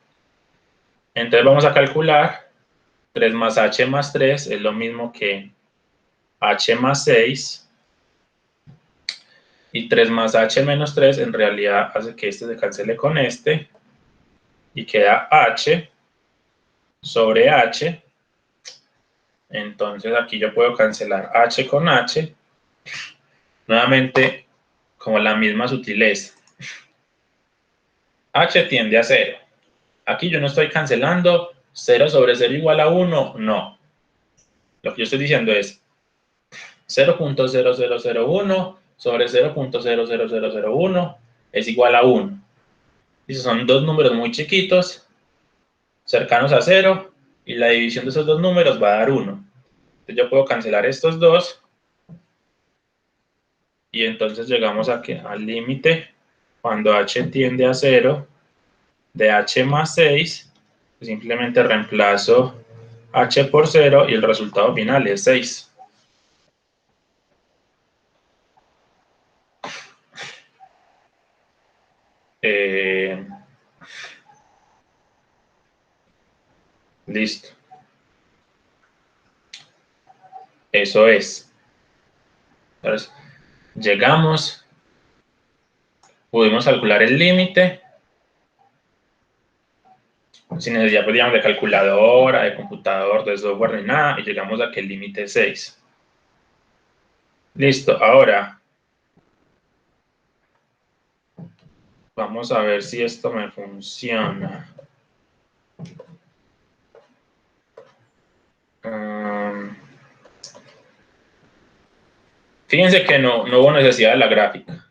[SPEAKER 1] Entonces vamos a calcular 3 más h más 3 es lo mismo que h más 6, y 3 más h menos 3 en realidad hace que este se cancele con este, y queda h sobre h. Entonces aquí yo puedo cancelar h con h, nuevamente como la misma sutileza. H tiende a 0. Aquí yo no estoy cancelando 0 sobre 0 igual a 1, no. Lo que yo estoy diciendo es 0.0001 sobre 0.00001 es igual a 1. Y son dos números muy chiquitos, cercanos a 0, y la división de esos dos números va a dar 1. Entonces yo puedo cancelar estos dos, y entonces llegamos a que al límite, cuando h tiende a 0, de h más 6, simplemente reemplazo h por 0 y el resultado final es 6. Listo. Eso es. Entonces, llegamos, pudimos calcular el límite sin necesidad, pues, digamos, de calculadora, de computador, de software, ni nada, y llegamos a que el límite es 6. Listo. Ahora, vamos a ver si esto me funciona. Fíjense que no hubo necesidad de la gráfica.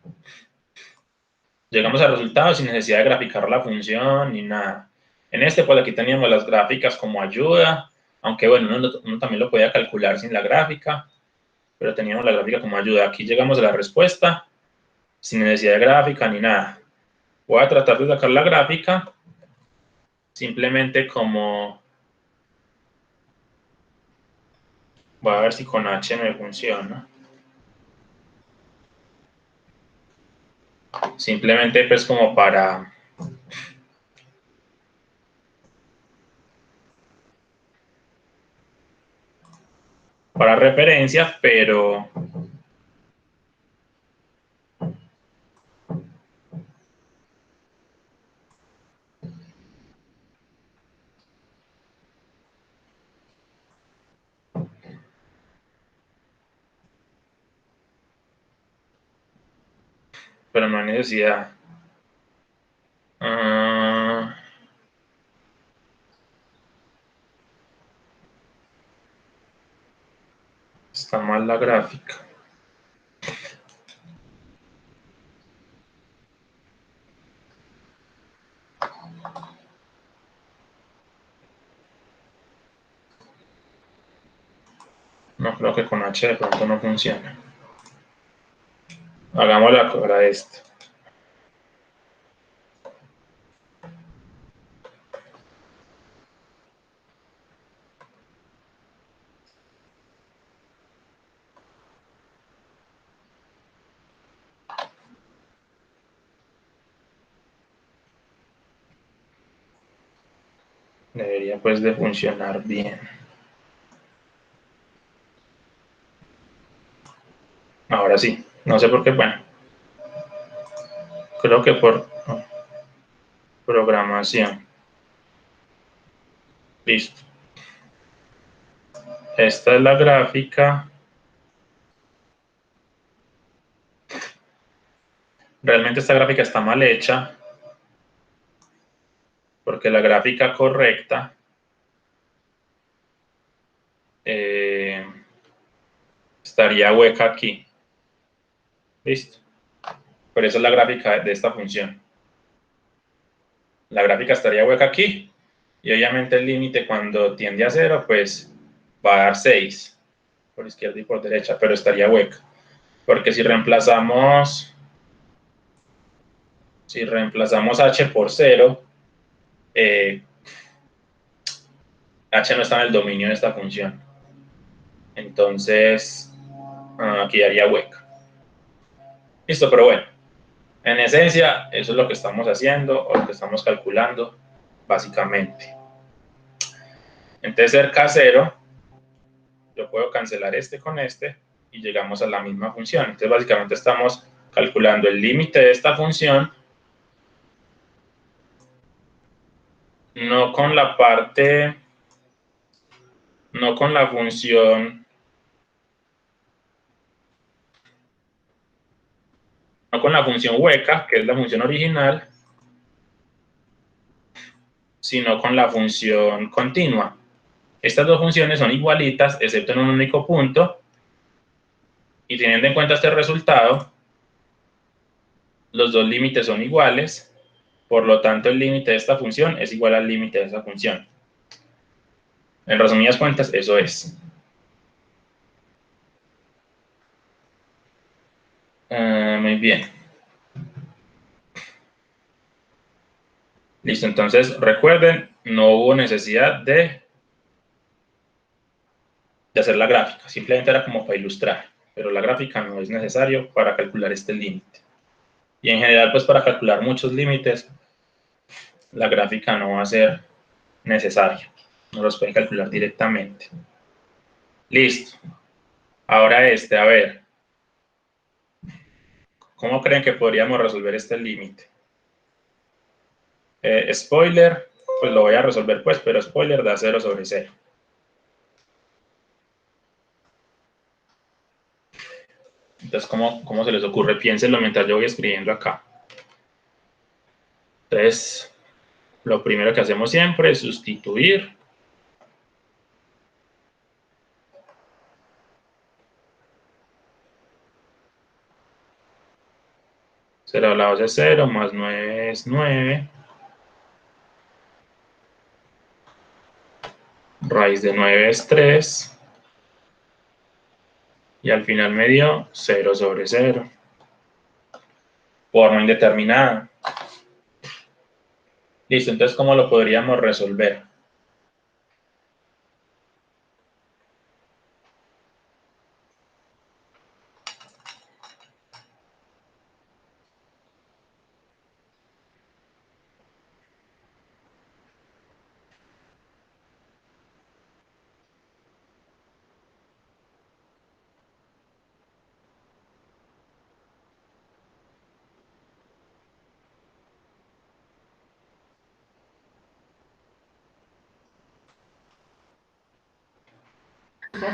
[SPEAKER 1] Llegamos al resultado sin necesidad de graficar la función ni nada. En este, pues aquí teníamos las gráficas como ayuda, aunque bueno, uno también lo podía calcular sin la gráfica, pero teníamos la gráfica como ayuda. Aquí llegamos a la respuesta sin necesidad de gráfica ni nada. Voy a tratar de sacar la gráfica simplemente como... Voy a ver si con H me funciona. Simplemente pues como para referencia, pero no hay necesidad. Está mal la gráfica. No, creo que con H de pronto no funciona. Hagamos la cobra esto. Debería pues de funcionar bien. Ahora sí, no sé por qué, bueno, creo que por programación. Listo. Esta es la gráfica. Realmente esta gráfica está mal hecha, porque la gráfica correcta estaría hueca aquí. Listo. Por eso es la gráfica de esta función. La gráfica estaría hueca aquí. Y obviamente el límite cuando tiende a 0, pues va a dar 6 por izquierda y por derecha, pero estaría hueca. Porque si reemplazamos h por 0, h no está en el dominio de esta función. Entonces, aquí daría hueca. Listo, pero bueno, en esencia, eso es lo que estamos haciendo o lo que estamos calculando, básicamente. Entonces, cerca a 0, yo puedo cancelar este con este y llegamos a la misma función. Entonces, básicamente estamos calculando el límite de esta función, no con la parte, no con la función, no con la función hueca, que es la función original, sino con la función continua. Estas dos funciones son igualitas, excepto en un único punto, y teniendo en cuenta este resultado, los dos límites son iguales, por lo tanto el límite de esta función es igual al límite de esa función. En resumidas cuentas, eso es. Muy bien. Listo, entonces recuerden, no hubo necesidad de hacer la gráfica, simplemente era como para ilustrar, pero la gráfica no es necesario para calcular este límite. Y en general, pues para calcular muchos límites, la gráfica no va a ser necesaria, no los pueden calcular directamente. Listo. Ahora a ver, ¿cómo creen que podríamos resolver este límite? Spoiler, pues lo voy a resolver pues, pero spoiler da 0 sobre 0. Entonces, ¿cómo se les ocurre? Piénsenlo mientras yo voy escribiendo acá. Entonces, lo primero que hacemos siempre es sustituir. Será la base 0 más 9 es 9. Raíz de 9 es 3. Y al final me dio 0 sobre 0. Forma indeterminada. Listo, entonces, ¿cómo lo podríamos resolver?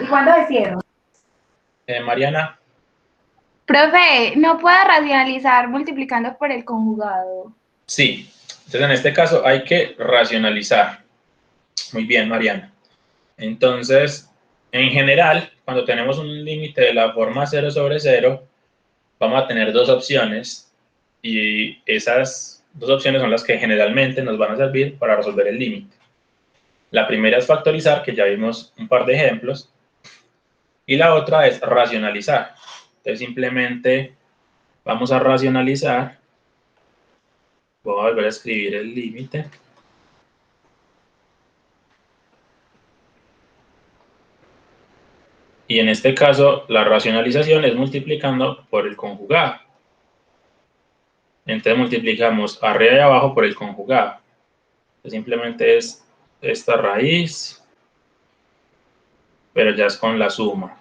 [SPEAKER 2] ¿Y cuándo se cierra?
[SPEAKER 1] Mariana.
[SPEAKER 2] Profe, ¿no puedo racionalizar multiplicando por el conjugado?
[SPEAKER 1] Sí, entonces en este caso hay que racionalizar. Muy bien, Mariana. Entonces, en general, cuando tenemos un límite de la forma 0 sobre 0, vamos a tener dos opciones y esas dos opciones son las que generalmente nos van a servir para resolver el límite. La primera es factorizar, que ya vimos un par de ejemplos, y la otra es racionalizar. Entonces, simplemente vamos a racionalizar. Voy a volver a escribir el límite. Y en este caso, la racionalización es multiplicando por el conjugado. Entonces multiplicamos arriba y abajo por el conjugado. Entonces simplemente es esta raíz, pero ya es con la suma.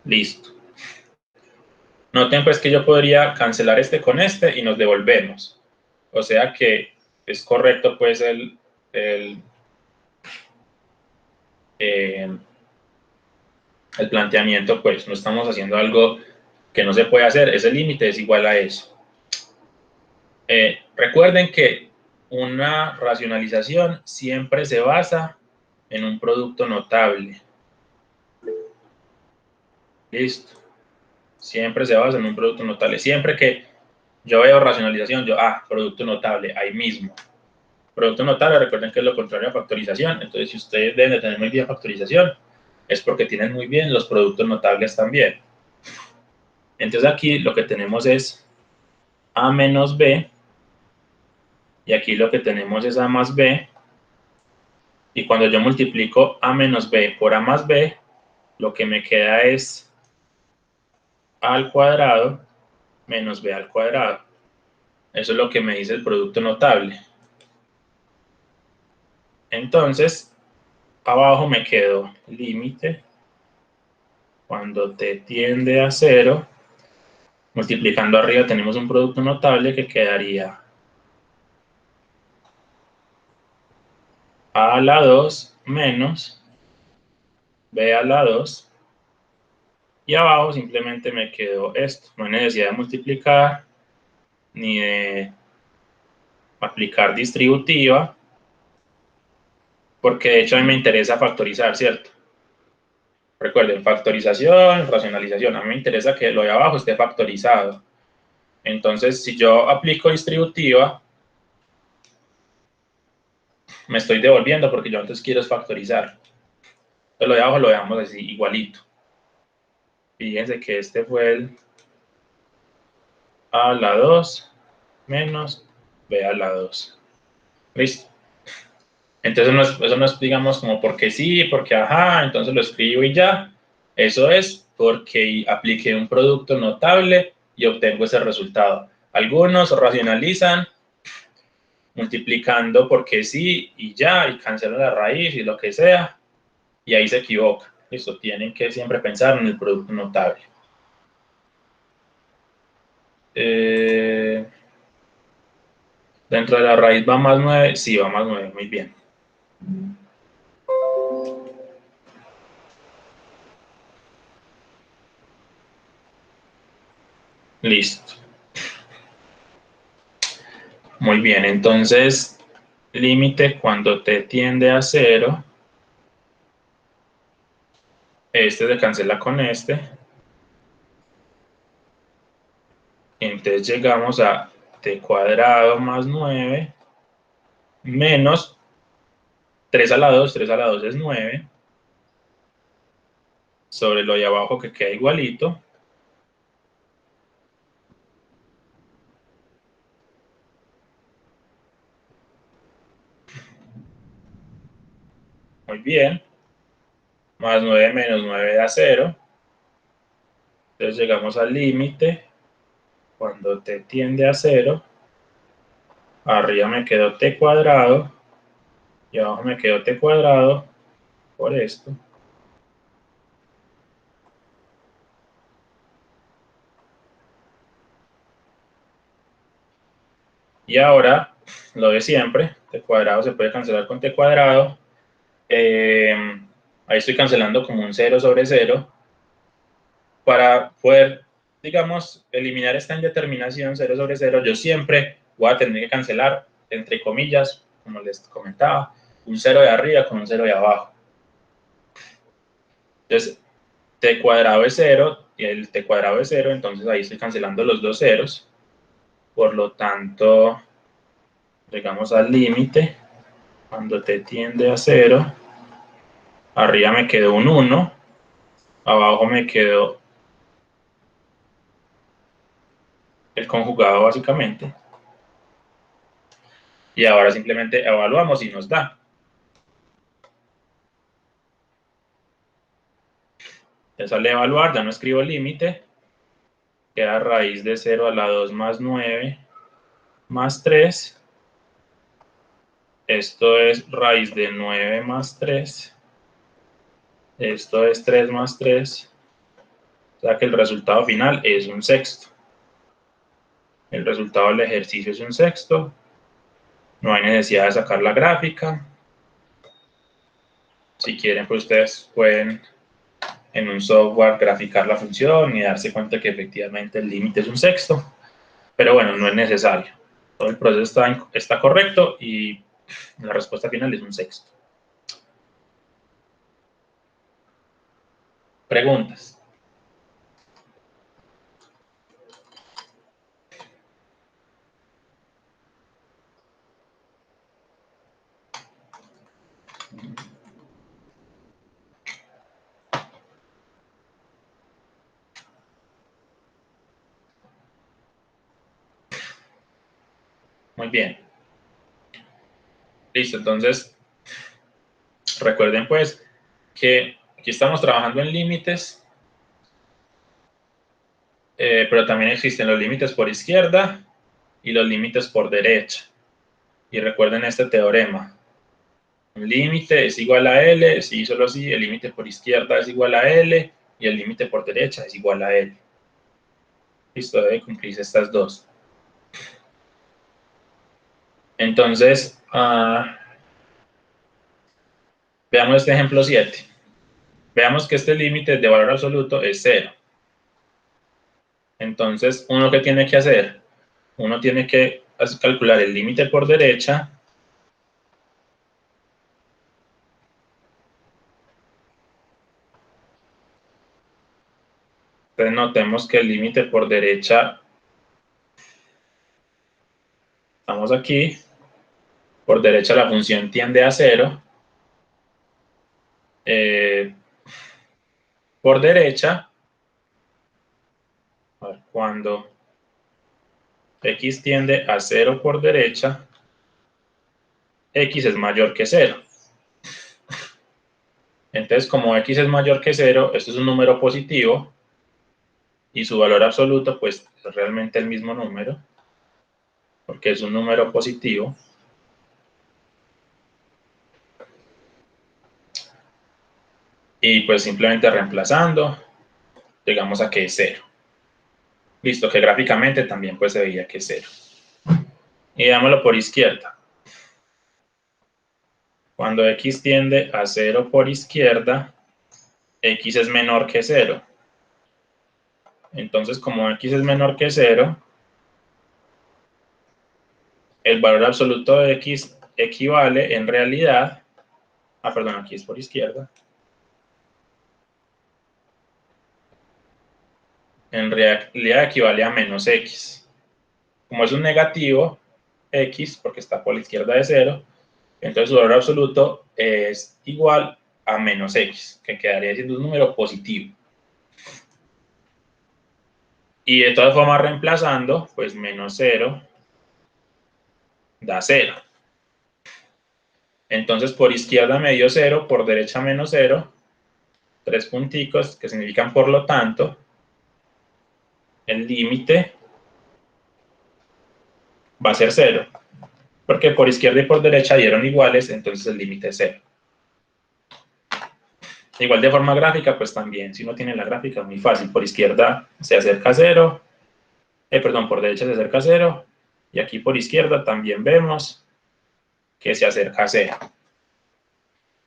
[SPEAKER 1] Listo. Noten pues que yo podría cancelar este con este y nos devolvemos. O sea que es correcto pues el planteamiento, pues no estamos haciendo algo que no se puede hacer, ese límite es igual a eso. Recuerden que una racionalización siempre se basa en un producto notable. Listo. Siempre se basa en un producto notable. Siempre que yo veo racionalización, producto notable, ahí mismo. Producto notable, recuerden que es lo contrario a factorización. Entonces, si ustedes deben de tener muy bien factorización, es porque tienen muy bien los productos notables también. Entonces, aquí lo que tenemos es A menos B, y aquí lo que tenemos es A más B, y cuando yo multiplico A menos B por A más B, lo que me queda es A al cuadrado menos B al cuadrado. Eso es lo que me dice el producto notable. Entonces, abajo me quedó límite cuando t tiende a 0. Multiplicando arriba tenemos un producto notable que quedaría a la 2 menos b a la 2. Y abajo simplemente me quedó esto. No hay necesidad de multiplicar ni de aplicar distributiva, porque de hecho a mí me interesa factorizar, ¿cierto? Recuerden, factorización, racionalización. A mí me interesa que lo de abajo esté factorizado. Entonces, si yo aplico distributiva, me estoy devolviendo porque yo antes quiero factorizar. Entonces, lo de abajo lo dejamos así, igualito. Fíjense que este fue el a la 2 menos b a la 2. ¿Listo? Entonces, eso no es, digamos, como porque sí, porque ajá, entonces lo escribo y ya. Eso es porque apliqué un producto notable y obtengo ese resultado. Algunos racionalizan multiplicando porque sí y ya, y cancelan la raíz y lo que sea, y ahí se equivoca. Listo, tienen que siempre pensar en el producto notable. Dentro de la raíz va más 9, sí, va más 9, muy bien. Listo. Muy bien, entonces, límite cuando t tiende a 0, este se cancela con este, entonces llegamos a t cuadrado más 9 menos 3 a la 2, 3 a la 2 es 9, sobre lo de abajo que queda igualito. Muy bien. Más 9 menos 9 da 0. Entonces llegamos al límite. Cuando t tiende a 0, arriba me quedó t cuadrado y abajo me quedó t cuadrado por esto. Y ahora, lo de siempre, t cuadrado se puede cancelar con t cuadrado. Ahí estoy cancelando como un 0 sobre 0. Para poder, digamos, eliminar esta indeterminación 0 sobre 0, yo siempre voy a tener que cancelar, entre comillas, como les comentaba, un 0 de arriba con un 0 de abajo. Entonces, t cuadrado es 0 y el t cuadrado es 0, entonces ahí estoy cancelando los dos ceros. Por lo tanto, llegamos al límite. Cuando t tiende a 0, arriba me quedó un 1, abajo me quedó el conjugado básicamente. Y ahora simplemente evaluamos y nos da. Entonces al evaluar ya no escribo límite, queda raíz de 0 a la 2 más 9 más 3, Esto es raíz de 9 más 3. Esto es 3 más 3. O sea que el resultado final es un sexto. El resultado del ejercicio es un sexto. No hay necesidad de sacar la gráfica. Si quieren, pues ustedes pueden en un software graficar la función y darse cuenta que efectivamente el límite es un sexto. Pero bueno, no es necesario. Todo el proceso está correcto y la respuesta final es un sexto. Preguntas. Muy bien. Listo, entonces recuerden pues que aquí estamos trabajando en límites, pero también existen los límites por izquierda y los límites por derecha. Y recuerden este teorema. Un límite es igual a L, si solo si el límite por izquierda es igual a L y el límite por derecha es igual a L. Listo, debe cumplirse estas dos. Entonces, veamos este ejemplo 7. Veamos que este límite de valor absoluto es 0. Entonces, ¿uno qué tiene que hacer? Uno tiene que calcular el límite por derecha. Entonces, notemos que el límite por derecha, estamos aquí, por derecha la función tiende a 0. Por derecha, cuando x tiende a 0 por derecha, x es mayor que 0. Entonces, como x es mayor que 0, esto es un número positivo y su valor absoluto, pues, es realmente el mismo número, porque es un número positivo. Y pues simplemente reemplazando, llegamos a que es 0. Listo, que gráficamente también pues se veía que es 0. Y veámoslo por izquierda. Cuando x tiende a 0 por izquierda, x es menor que 0. Entonces, como x es menor que 0, el valor absoluto de x equivale en realidad, perdón, aquí es por izquierda, en realidad equivale a menos x. Como es un negativo, x, porque está por la izquierda de 0, entonces su valor absoluto es igual a menos x, que quedaría siendo un número positivo. Y de todas formas reemplazando, pues menos 0 da 0. Entonces por izquierda me dio 0, por derecha menos 0, 3 punticos que significan por lo tanto, el límite va a ser 0. Porque por izquierda y por derecha dieron iguales, entonces el límite es 0. Igual de forma gráfica, pues también, si uno tiene la gráfica, es muy fácil. Por izquierda se acerca a 0, por derecha se acerca a 0, y aquí por izquierda también vemos que se acerca a 0.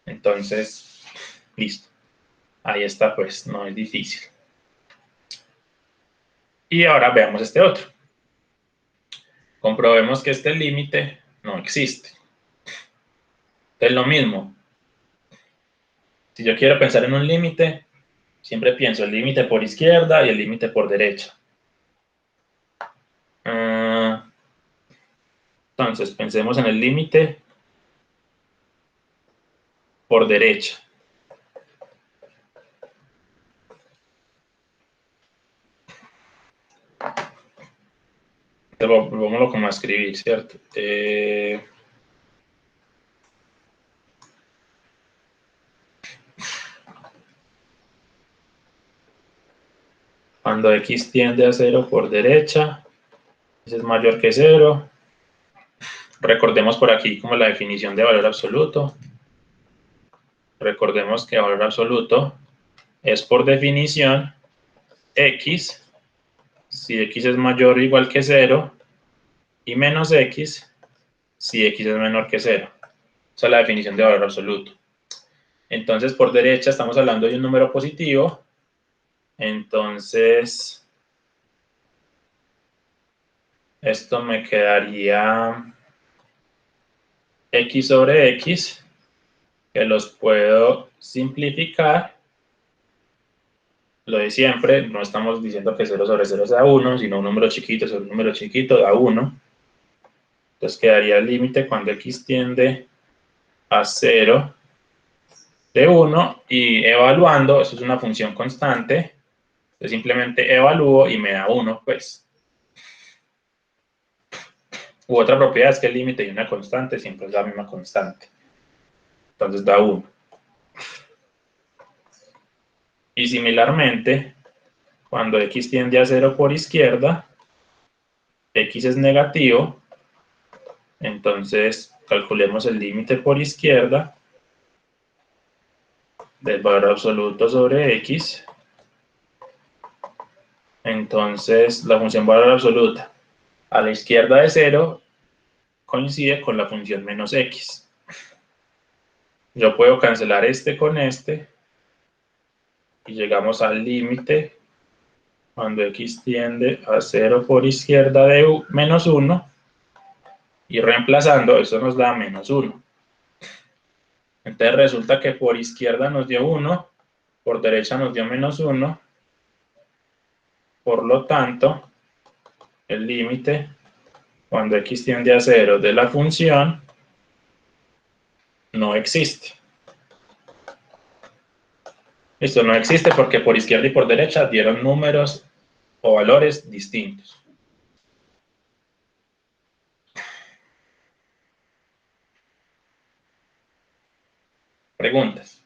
[SPEAKER 1] Entonces, listo. Ahí está, pues, no es difícil. Y ahora veamos este otro. Comprobemos que este límite no existe. Es lo mismo. Si yo quiero pensar en un límite, siempre pienso el límite por izquierda y el límite por derecha. Entonces, pensemos en el límite por derecha. Volvámoslo como a escribir, ¿cierto? Cuando x tiende a 0 por derecha, es mayor que 0, recordemos por aquí como la definición de valor absoluto. Recordemos que valor absoluto es por definición x, si x es mayor o igual que 0, y menos x, si x es menor que 0. Esa es la definición de valor absoluto. Entonces, por derecha estamos hablando de un número positivo. Entonces, esto me quedaría x sobre x, que los puedo simplificar. Lo de siempre, no estamos diciendo que 0 sobre 0 sea 1, sino un número chiquito sobre un número chiquito da 1. Entonces quedaría el límite cuando x tiende a 0 de 1, y evaluando, eso es una función constante, entonces simplemente evalúo y me da 1, pues. U otra propiedad es que el límite de una constante siempre es la misma constante. Entonces da 1. Y similarmente, cuando x tiende a 0 por izquierda, x es negativo, entonces calculemos el límite por izquierda del valor absoluto sobre x. Entonces la función valor absoluta a la izquierda de 0 coincide con la función menos x. Yo puedo cancelar este con este y llegamos al límite cuando x tiende a 0 por izquierda de menos 1, y reemplazando, eso nos da menos 1. Entonces resulta que por izquierda nos dio 1, por derecha nos dio menos 1, por lo tanto, el límite cuando x tiende a 0 de la función no existe. Esto no existe porque por izquierda y por derecha dieron números o valores distintos. Preguntas.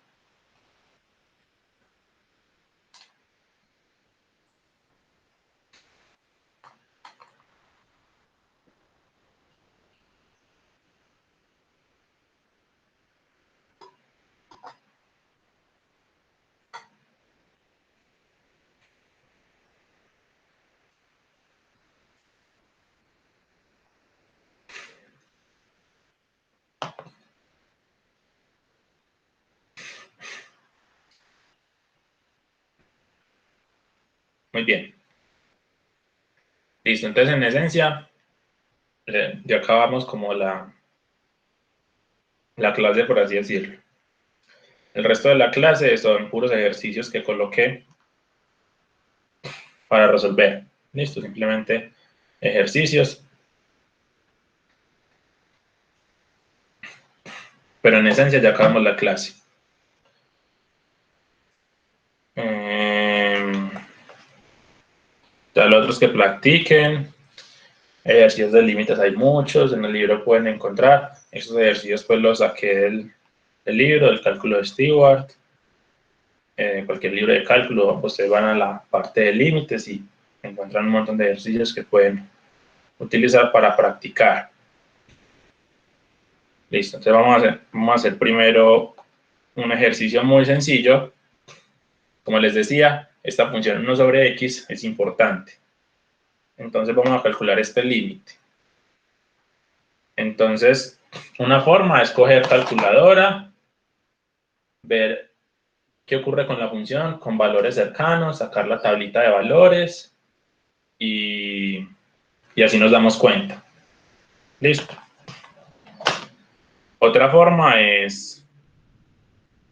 [SPEAKER 1] Muy bien. Listo, entonces en esencia ya acabamos como la clase, por así decirlo. El resto de la clase son puros ejercicios que coloqué para resolver. Listo, simplemente ejercicios. Pero en esencia ya acabamos la clase. Ya los otros que practiquen. Ejercicios de límites hay muchos, en el libro pueden encontrar. Esos ejercicios pues los saqué del libro, del cálculo de Stewart. Cualquier libro de cálculo, pues ustedes van a la parte de límites y encuentran un montón de ejercicios que pueden utilizar para practicar. Listo, entonces vamos a hacer primero un ejercicio muy sencillo. Como les decía, esta función 1 sobre x es importante. Entonces vamos a calcular este límite. Entonces, una forma es coger calculadora, ver qué ocurre con la función, con valores cercanos, sacar la tablita de valores y así nos damos cuenta. Listo. Otra forma es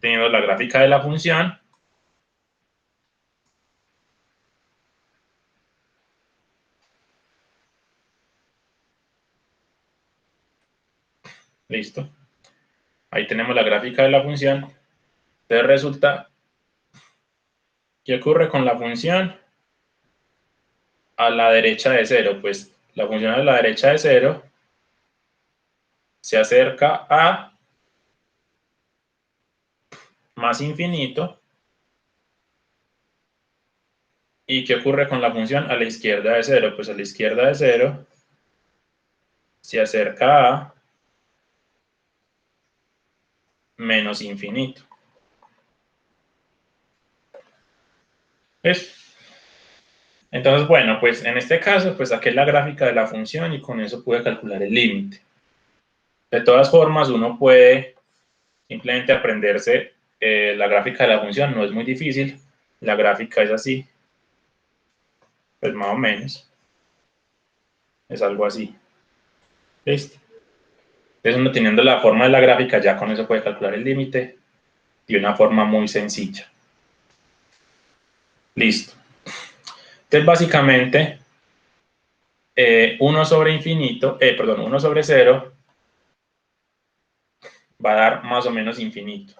[SPEAKER 1] teniendo la gráfica de la función. Listo. Ahí tenemos la gráfica de la función. Entonces resulta, ¿qué ocurre con la función a la derecha de 0? Pues la función a la derecha de 0 se acerca a más infinito. ¿Y qué ocurre con la función a la izquierda de 0? Pues a la izquierda de 0 se acerca a menos infinito. ¿Ves? Entonces, bueno, pues en este caso, pues saqué la gráfica de la función y con eso pude calcular el límite. De todas formas, uno puede simplemente aprenderse la gráfica de la función, no es muy difícil. La gráfica es así, pues más o menos. Es algo así. ¿Listo? Entonces, uno teniendo la forma de la gráfica, ya con eso puede calcular el límite de una forma muy sencilla. Listo. Entonces, básicamente, 1 sobre infinito, 1 sobre 0 va a dar más o menos infinito.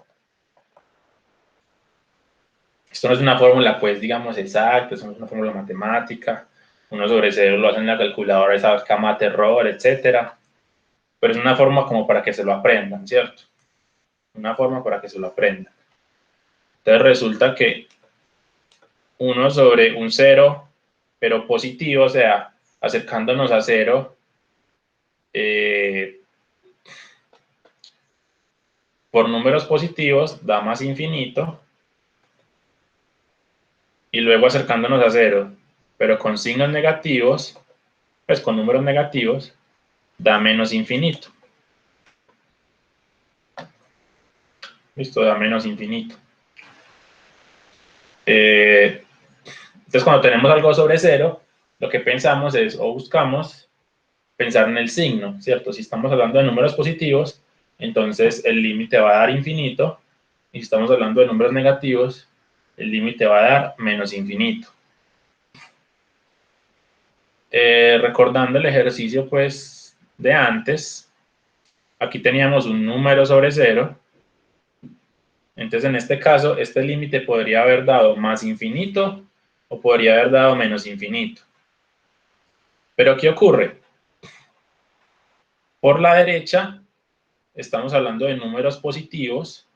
[SPEAKER 1] Esto no es una fórmula, pues, digamos, exacta, esto no es una fórmula matemática. 1 sobre 0 lo hacen en la calculadora, esa cama terror, etcétera. Pero es una forma como para que se lo aprendan, ¿cierto? Una forma para que se lo aprendan. Entonces resulta que 1 sobre un 0, pero positivo, o sea, acercándonos a 0, por números positivos da más infinito, y luego acercándonos a 0, pero con signos negativos, pues con números negativos, da menos infinito. Listo, da menos infinito. Entonces, cuando tenemos algo sobre 0, lo que pensamos es, o buscamos, pensar en el signo, ¿cierto? Si estamos hablando de números positivos, entonces el límite va a dar infinito, y si estamos hablando de números negativos, el límite va a dar menos infinito. Recordando el ejercicio, pues, de antes, aquí teníamos un número sobre 0, entonces en este caso, este límite podría haber dado más infinito, o podría haber dado menos infinito. Pero, ¿qué ocurre? Por la derecha, estamos hablando de números positivos,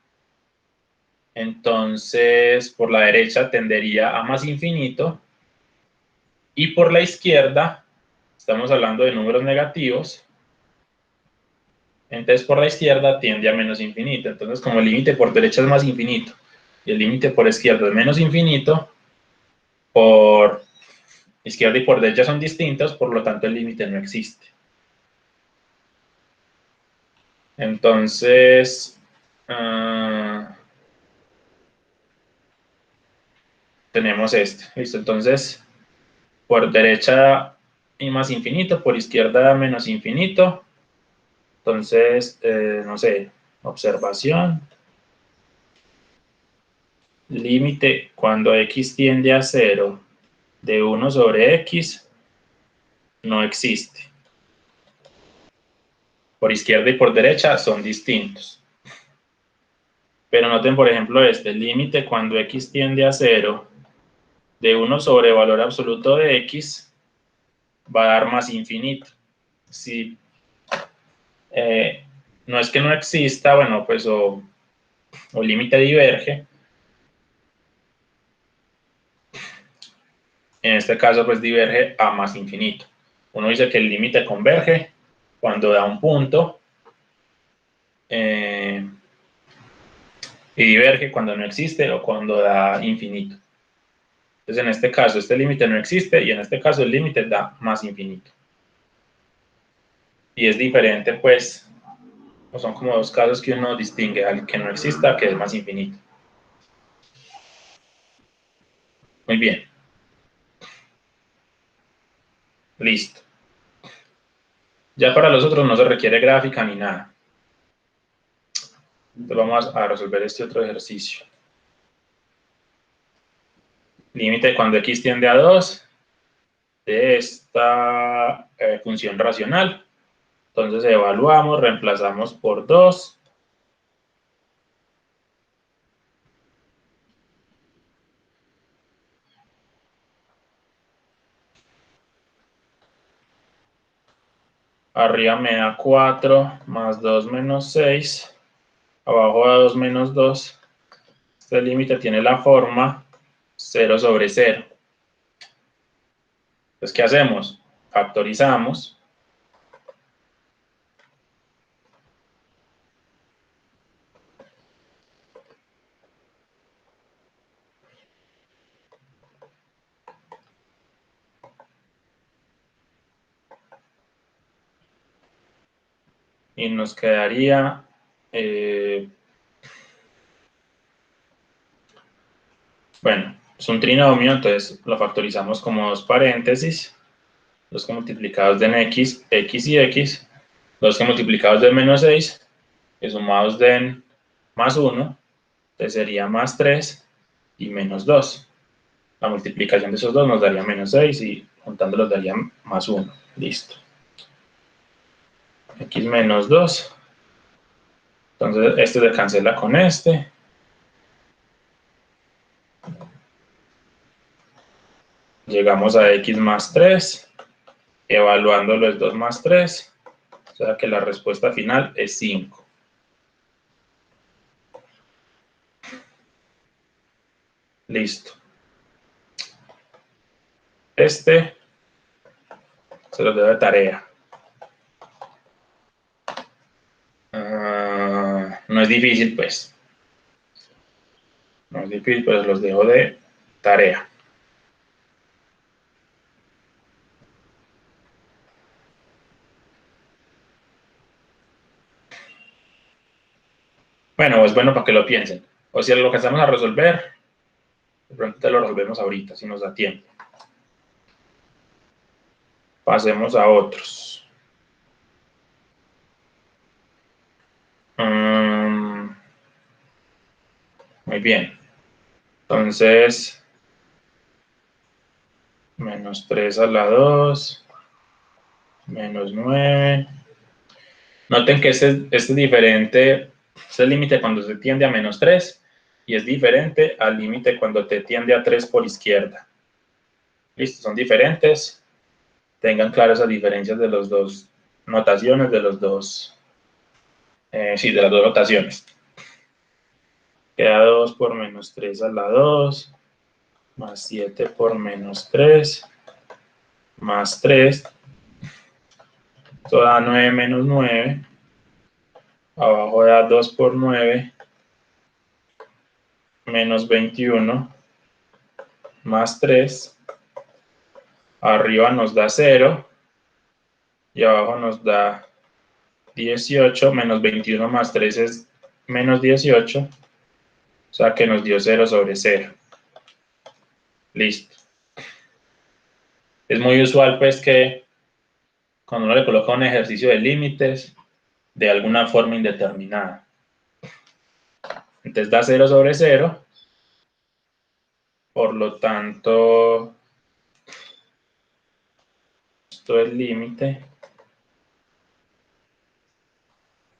[SPEAKER 1] entonces por la derecha tendería a más infinito, y por la izquierda estamos hablando de números negativos, entonces por la izquierda tiende a menos infinito. Entonces, como el límite por derecha es más infinito y el límite por izquierda es menos infinito, por izquierda y por derecha son distintos, por lo tanto el límite no existe. Entonces, tenemos este. Listo, entonces, por derecha y más infinito, por izquierda menos infinito. Entonces, no sé, observación. Límite cuando x tiende a 0 de 1 sobre x no existe. Por izquierda y por derecha son distintos. Pero noten, por ejemplo, este límite cuando x tiende a 0 de 1 sobre valor absoluto de x va a dar más infinito. Si no es que no exista, bueno, pues o límite diverge. En este caso, pues diverge a más infinito. Uno dice que el límite converge cuando da un punto y diverge cuando no existe o cuando da infinito. Entonces, en este caso, este límite no existe y en este caso el límite da más infinito. Y es diferente, pues, o son como dos casos que uno distingue, al que no exista, que es más infinito. Muy bien. Listo. Ya para los otros no se requiere gráfica ni nada. Entonces vamos a resolver este otro ejercicio. Límite cuando x tiende a 2 de esta función racional. Entonces evaluamos, reemplazamos por 2. Arriba me da 4 más 2 menos 6. Abajo da 2 menos 2. Este límite tiene la forma 0 sobre 0. Entonces, ¿qué hacemos? Factorizamos. y nos quedaría bueno, es un trinomio, entonces lo factorizamos como dos paréntesis, los que multiplicados de en x, x y x, los que multiplicados de menos 6, que sumados de en más 1, entonces sería más 3 y menos 2. La multiplicación de esos dos nos daría menos 6 y juntándolos daría más 1. Listo. X menos 2. Entonces este se cancela con este. Llegamos a x más 3. Evaluándolo es 2 más 3. O sea que la respuesta final es 5. Listo. Este se los debo de tarea. No es difícil, pues. No es difícil, pero los dejo de tarea. Bueno, es bueno para que lo piensen. O si lo que estamos a resolver, de pronto te lo resolvemos ahorita, si nos da tiempo. Pasemos a otros. Muy bien. Entonces, menos 3 a la 2, menos 9. Noten que este es diferente, este límite cuando se tiende a menos 3 y es diferente al límite cuando te tiende a 3 por izquierda. Listo, son diferentes. Tengan claras esas diferencias de las dos notaciones, de los dos, sí, de las dos notaciones. Queda 2 por menos 3 a la 2, más 7 por menos 3, más 3. Esto da 9 menos 9. Abajo da 2 por 9, menos 21, más 3. Arriba nos da 0 y abajo nos da 18, menos 21 más 3 es menos 18, o sea que nos dio 0 sobre 0. Listo. Es muy usual pues que cuando uno le coloca un ejercicio de límites, de alguna forma indeterminada. Entonces da 0 sobre 0, por lo tanto, esto es límite.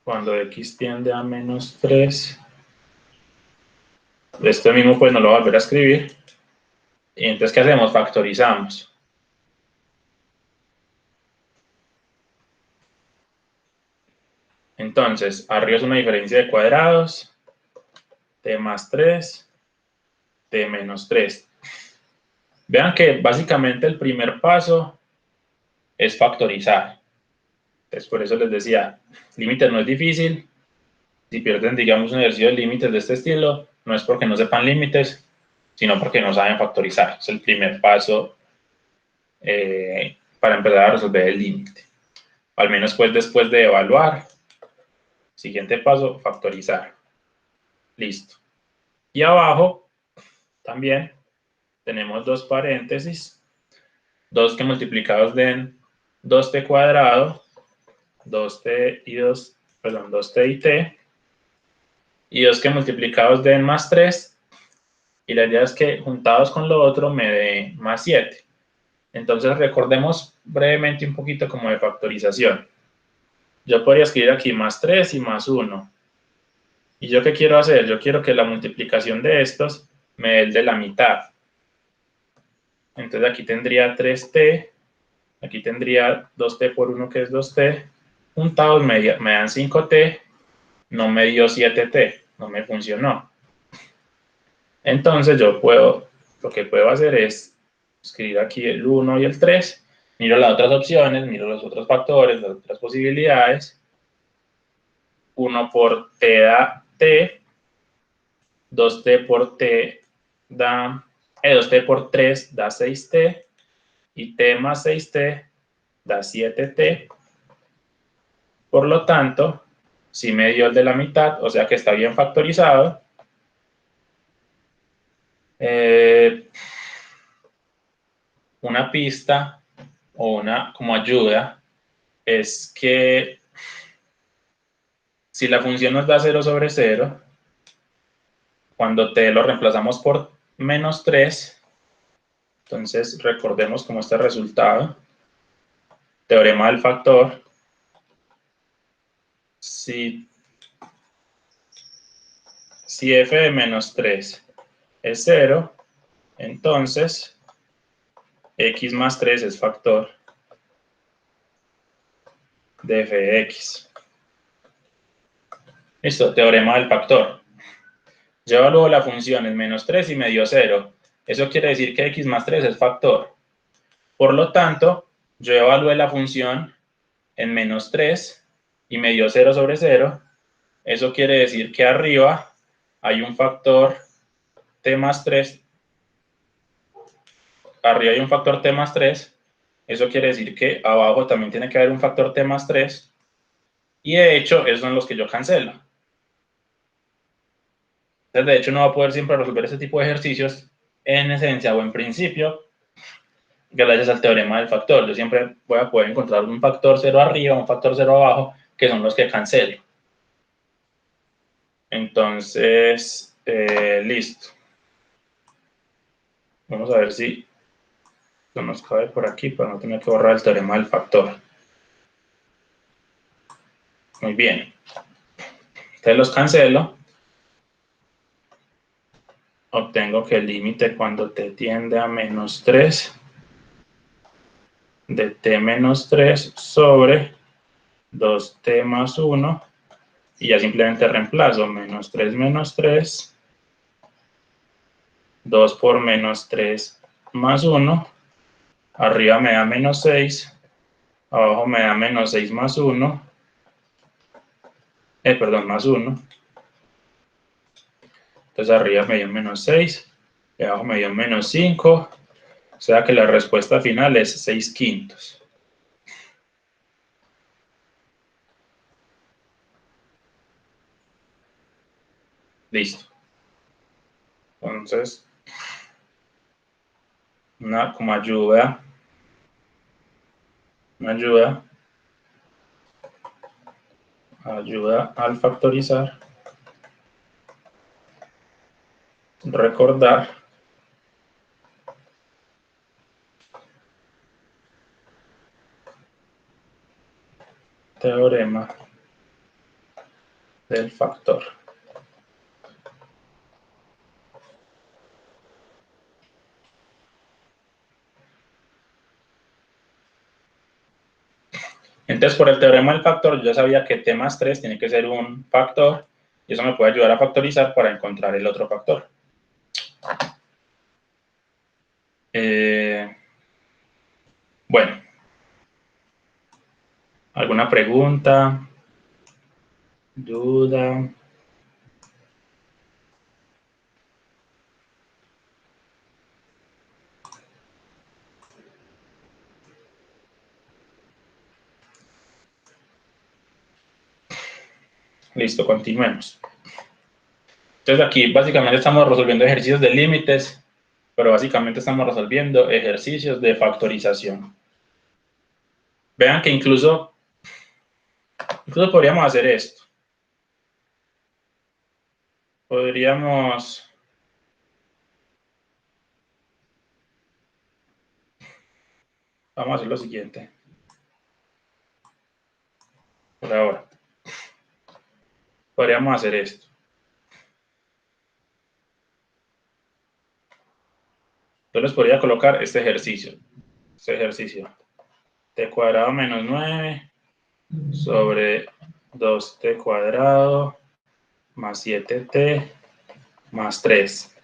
[SPEAKER 1] Cuando x tiende a menos 3, esto mismo pues no lo voy a volver a escribir. Y entonces, ¿qué hacemos? Factorizamos. Entonces, arriba es una diferencia de cuadrados, t más 3, t menos 3. Vean que básicamente el primer paso es factorizar. Entonces, por eso les decía, límites no es difícil. Si pierden, digamos, un ejercicio de límites de este estilo, no es porque no sepan límites, sino porque no saben factorizar. Es el primer paso para empezar a resolver el límite. Al menos pues después de evaluar. Siguiente paso, factorizar. Listo. Y abajo también tenemos dos paréntesis, 2 que multiplicados den 2t cuadrado, 2t y 2, perdón, 2t y t, y 2 que multiplicados den más 3, y la idea es que juntados con lo otro me dé más 7. Entonces recordemos brevemente un poquito como de factorización. Yo podría escribir aquí más 3 y más 1. ¿Y yo qué quiero hacer? Yo quiero que la multiplicación de estos me dé el de la mitad. Entonces aquí tendría 3t, aquí tendría 2t por 1 que es 2t, juntados me dan 5t, no me dio 7t, no me funcionó. Entonces yo lo que puedo hacer es escribir aquí el 1 y el 3, miro las otras opciones, miro los otros factores, las otras posibilidades. 1 por t da t, 2t por t da, 2t por 3 da 6t, y t más 6t da 7t. Por lo tanto, si me dio el de la mitad, o sea que está bien factorizado. Una pista o una como ayuda es que si la función nos da 0 sobre 0, cuando t lo reemplazamos por menos 3, entonces recordemos como este resultado, teorema del factor, si f de menos 3 es 0, entonces x más 3 es factor de f de x. Listo, teorema del factor. Yo evalúo la función en menos 3 y me dio 0. Eso quiere decir que x más 3 es factor. Por lo tanto, yo evalué la función en menos 3 y me dio 0 sobre 0. Eso quiere decir que arriba hay un factor t más 3. Arriba hay un factor t más 3. Eso quiere decir que abajo también tiene que haber un factor t más 3. Y de hecho, esos son los que yo cancelo. Entonces, de hecho, no va a poder siempre resolver ese tipo de ejercicios en esencia o en principio, gracias al teorema del factor. Yo siempre voy a poder encontrar un factor 0 arriba, un factor 0 abajo, que son los que cancelo. Entonces, listo. Vamos a ver si esto nos cabe por aquí para no tener que borrar el teorema del factor. Muy bien. Entonces los cancelo. Obtengo que el límite cuando t tiende a menos 3 de t menos 3 sobre 2t más 1, y ya simplemente reemplazo menos 3, 2 por menos 3 más 1, arriba me da menos 6, abajo me da menos 6 más 1, más 1, entonces arriba me dio menos 6, y abajo me dio menos 5, o sea que la respuesta final es 6/5. Listo. Entonces, como ayuda al factorizar, recordar teorema del factor. Entonces, por el teorema del factor, yo ya sabía que t más 3 tiene que ser un factor, y eso me puede ayudar a factorizar para encontrar el otro factor. Bueno, ¿alguna pregunta? ¿Duda? Listo, continuemos. Entonces aquí básicamente estamos resolviendo ejercicios de límites, pero básicamente estamos resolviendo ejercicios de factorización. Vean que incluso podríamos hacer esto. Vamos a hacer lo siguiente. Por ahora. Podríamos hacer esto. Yo les podría colocar este ejercicio. T cuadrado menos 9 sobre 2t cuadrado más 7t más 3.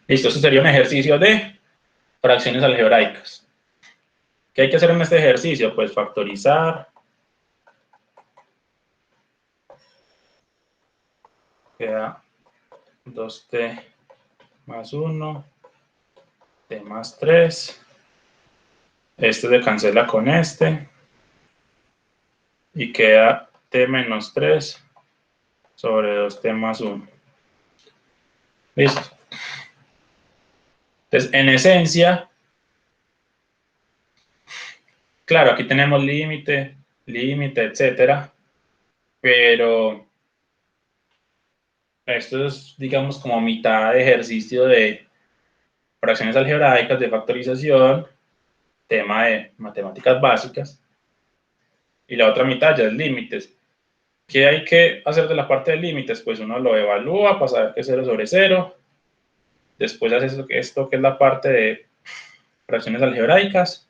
[SPEAKER 1] Listo, eso sería un ejercicio de fracciones algebraicas. ¿Qué hay que hacer en este ejercicio? Pues factorizar. Queda 2t más 1, t más 3. Este se cancela con este. Y queda t menos 3 sobre 2t más 1. Listo. Entonces, en esencia, claro, aquí tenemos límite, etcétera, pero esto es, digamos, como mitad de ejercicio de fracciones algebraicas, de factorización, tema de matemáticas básicas, y la otra mitad ya es límites. ¿Qué hay que hacer de la parte de límites? Pues uno lo evalúa para saber que es 0 sobre 0, después hace esto que es la parte de fracciones algebraicas,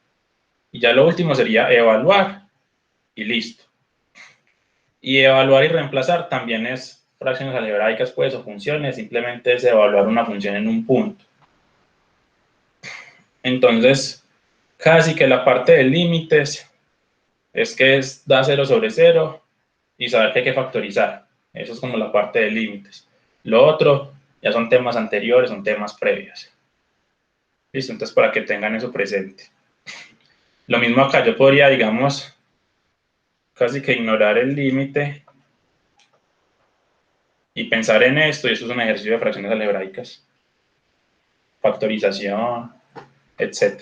[SPEAKER 1] y ya lo último sería evaluar, y listo. Y evaluar y reemplazar también es fracciones algebraicas, pues, o funciones, simplemente es evaluar una función en un punto. Entonces, casi que la parte de límites es que da 0 sobre 0 y saber que hay que factorizar. Eso es como la parte de límites. Lo otro ya son temas anteriores, son temas previos. Listo, entonces para que tengan eso presente. Lo mismo acá, yo podría, digamos, casi que ignorar el límite y pensar en esto, y esto es un ejercicio de fracciones algebraicas, factorización, etc.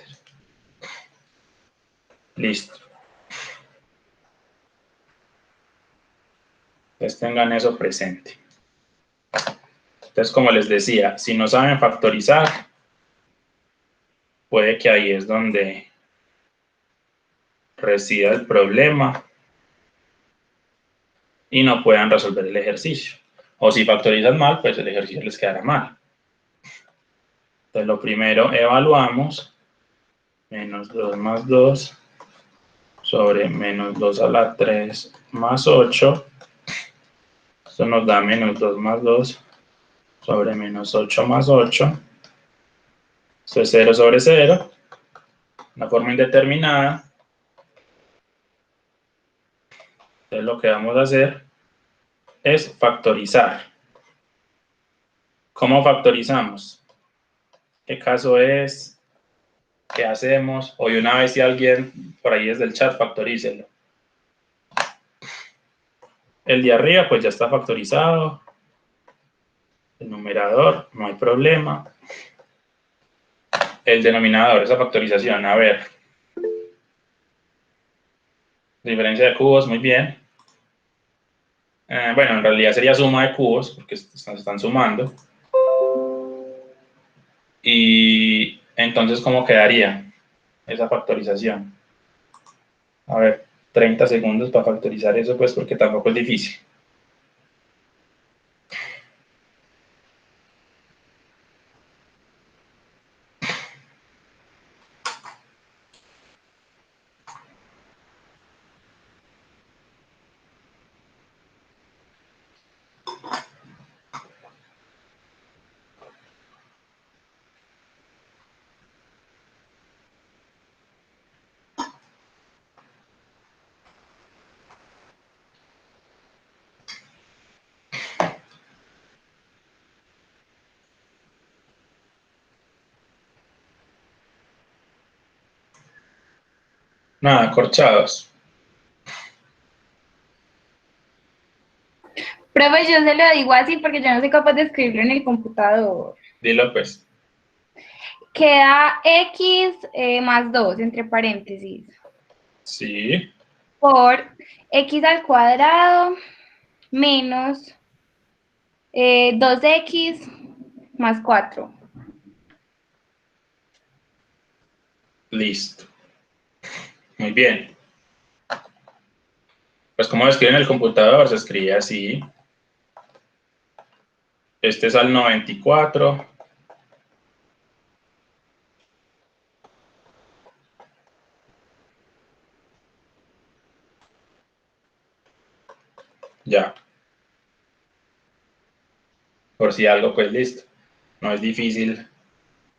[SPEAKER 1] Listo. Entonces tengan eso presente. Entonces, como les decía, si no saben factorizar, puede que ahí es donde resida el problema y no puedan resolver el ejercicio. O si factorizan mal, pues el ejercicio les quedará mal. Entonces, lo primero, evaluamos menos 2 más 2 sobre menos 2 a la 3 más 8. Esto nos da menos 2 más 2 sobre menos 8 más 8. Esto es 0 sobre 0, una forma indeterminada. Entonces, lo que vamos a hacer es factorizar. ¿Cómo factorizamos? ¿Qué caso es? ¿Qué hacemos? O de una vez, si alguien por ahí desde el chat, factorícelo. El de arriba pues ya está factorizado. El numerador, no hay problema. El denominador, esa factorización, a ver. Diferencia de cubos, muy bien. Bueno, en realidad sería suma de cubos, porque se están sumando. Y entonces, ¿cómo quedaría esa factorización? A ver, 30 segundos para factorizar eso, pues porque tampoco es difícil. Nada, corchados.
[SPEAKER 2] Profe, yo se lo digo así porque yo no soy capaz de escribirlo en el computador.
[SPEAKER 1] Dilo pues.
[SPEAKER 2] Queda x más 2, entre paréntesis,
[SPEAKER 1] Sí.
[SPEAKER 2] por x al cuadrado menos 2x más 4.
[SPEAKER 1] Listo. Muy bien. Pues como escribe en el computador, se escribe así. Este es al 94. Ya. Por si algo, pues listo. No es difícil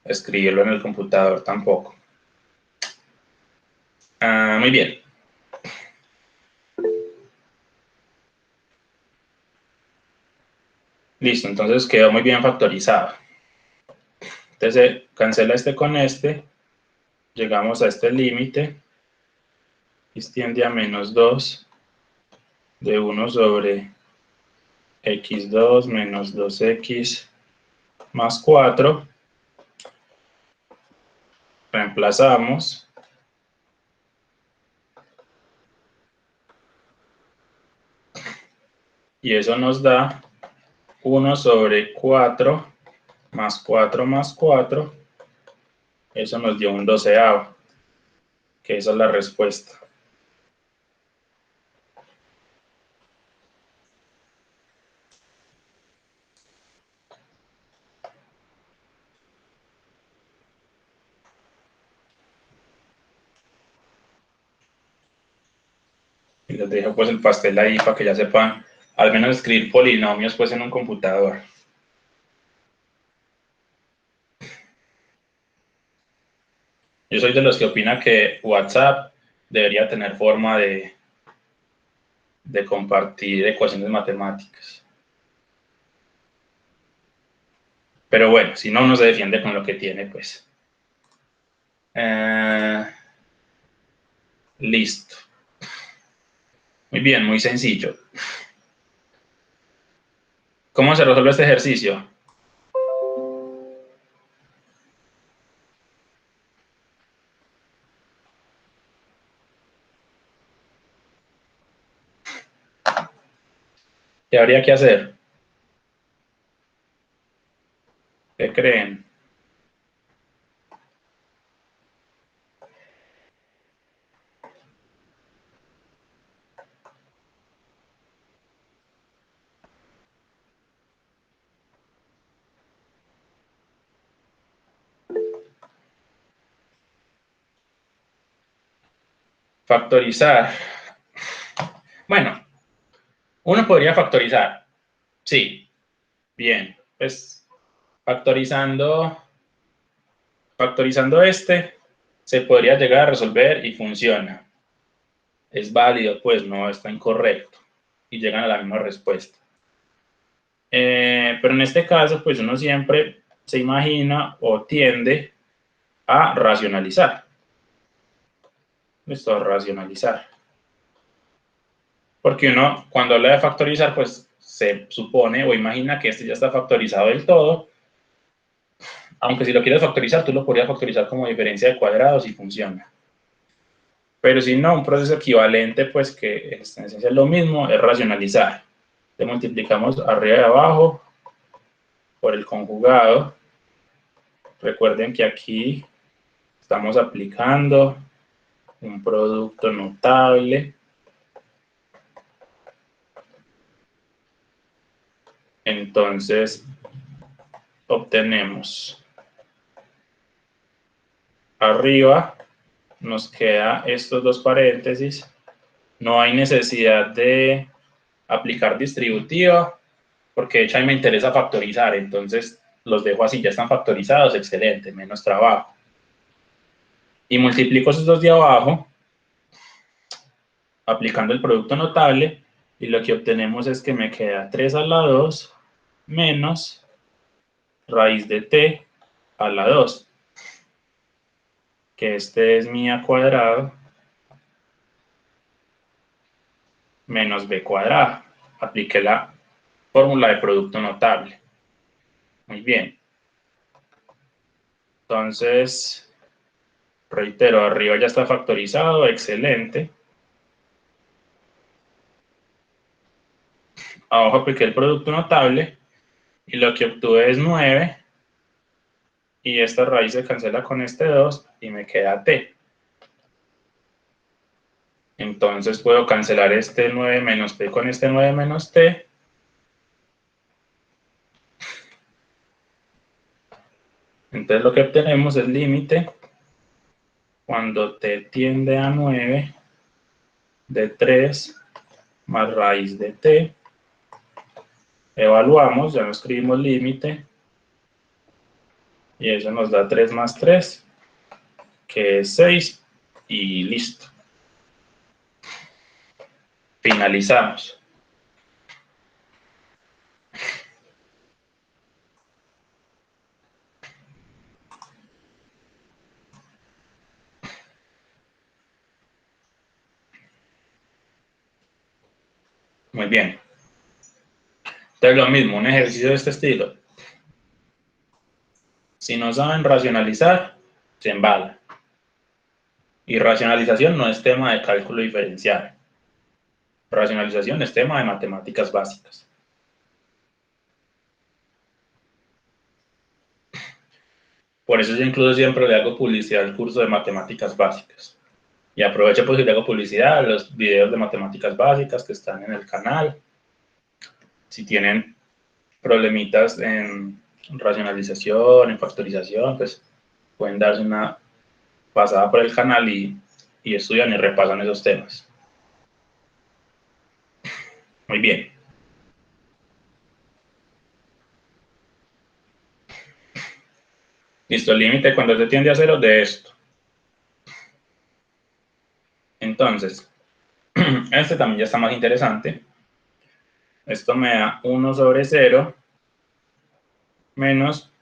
[SPEAKER 1] escribirlo en el computador tampoco. Muy bien. Listo, entonces quedó muy bien factorizado. Entonces se cancela este con este. Llegamos a este límite. X tiende a menos 2 de 1 sobre x2 menos 2x más 4. Reemplazamos. Y eso nos da 1 sobre 4 más 4 más 4. Eso nos dio un 12avo, que esa es la respuesta. Y les dejo pues el pastel ahí para que ya sepan al menos escribir polinomios pues en un computador. Yo soy de los que opina que WhatsApp debería tener forma de compartir ecuaciones matemáticas. Pero bueno, si no, uno se defiende con lo que tiene, pues. Listo. Muy bien, muy sencillo. ¿Cómo se resuelve este ejercicio? ¿Qué habría que hacer? ¿Qué creen? Factorizar. Bueno, uno podría factorizar. Sí, bien. Pues factorizando se podría llegar a resolver y funciona. Es válido, pues no está incorrecto. Y llegan a la misma respuesta. Pero en este caso, pues uno siempre se imagina o tiende a racionalizar. Esto, a racionalizar. Porque uno, cuando habla de factorizar, pues se supone o imagina que este ya está factorizado del todo. Aunque si lo quieres factorizar, tú lo podrías factorizar como diferencia de cuadrados y funciona. Pero si no, un proceso equivalente, pues que en esencia es lo mismo, es racionalizar. Le multiplicamos arriba y abajo por el conjugado. Recuerden que aquí estamos aplicando un producto notable. Entonces, obtenemos arriba, nos queda estos dos paréntesis. No hay necesidad de aplicar distributiva, porque de hecho a mí me interesa factorizar, entonces los dejo así, ya están factorizados, excelente, menos trabajo. Y multiplico esos dos de abajo, aplicando el producto notable, y lo que obtenemos es que me queda 3 a la 2 menos raíz de t a la 2, que este es mi a cuadrado menos b cuadrado. Apliqué la fórmula de producto notable. Muy bien. Entonces, reitero, arriba ya está factorizado, excelente. Abajo apliqué el producto notable y lo que obtuve es 9 y esta raíz se cancela con este 2 y me queda t. Entonces puedo cancelar este 9 menos t con este 9 menos t. Entonces lo que obtenemos es límite cuando t tiende a 9 de 3 más raíz de t. Evaluamos, ya no escribimos límite. Y eso nos da 3 más 3, que es 6. Y listo. Finalizamos. Muy bien. Entonces lo mismo, un ejercicio de este estilo. Si no saben racionalizar, se embala. Y racionalización no es tema de cálculo diferencial. Racionalización es tema de matemáticas básicas. Por eso yo incluso siempre le hago publicidad al curso de matemáticas básicas. Y aprovecho pues y le hago publicidad a los videos de matemáticas básicas que están en el canal. Si tienen problemitas en racionalización, en factorización, pues pueden darse una pasada por el canal y estudian y repasan esos temas. Muy bien. Listo, el límite cuando se tiende a cero de esto. Entonces, este también ya está más interesante. Esto me da 1 sobre 0 menos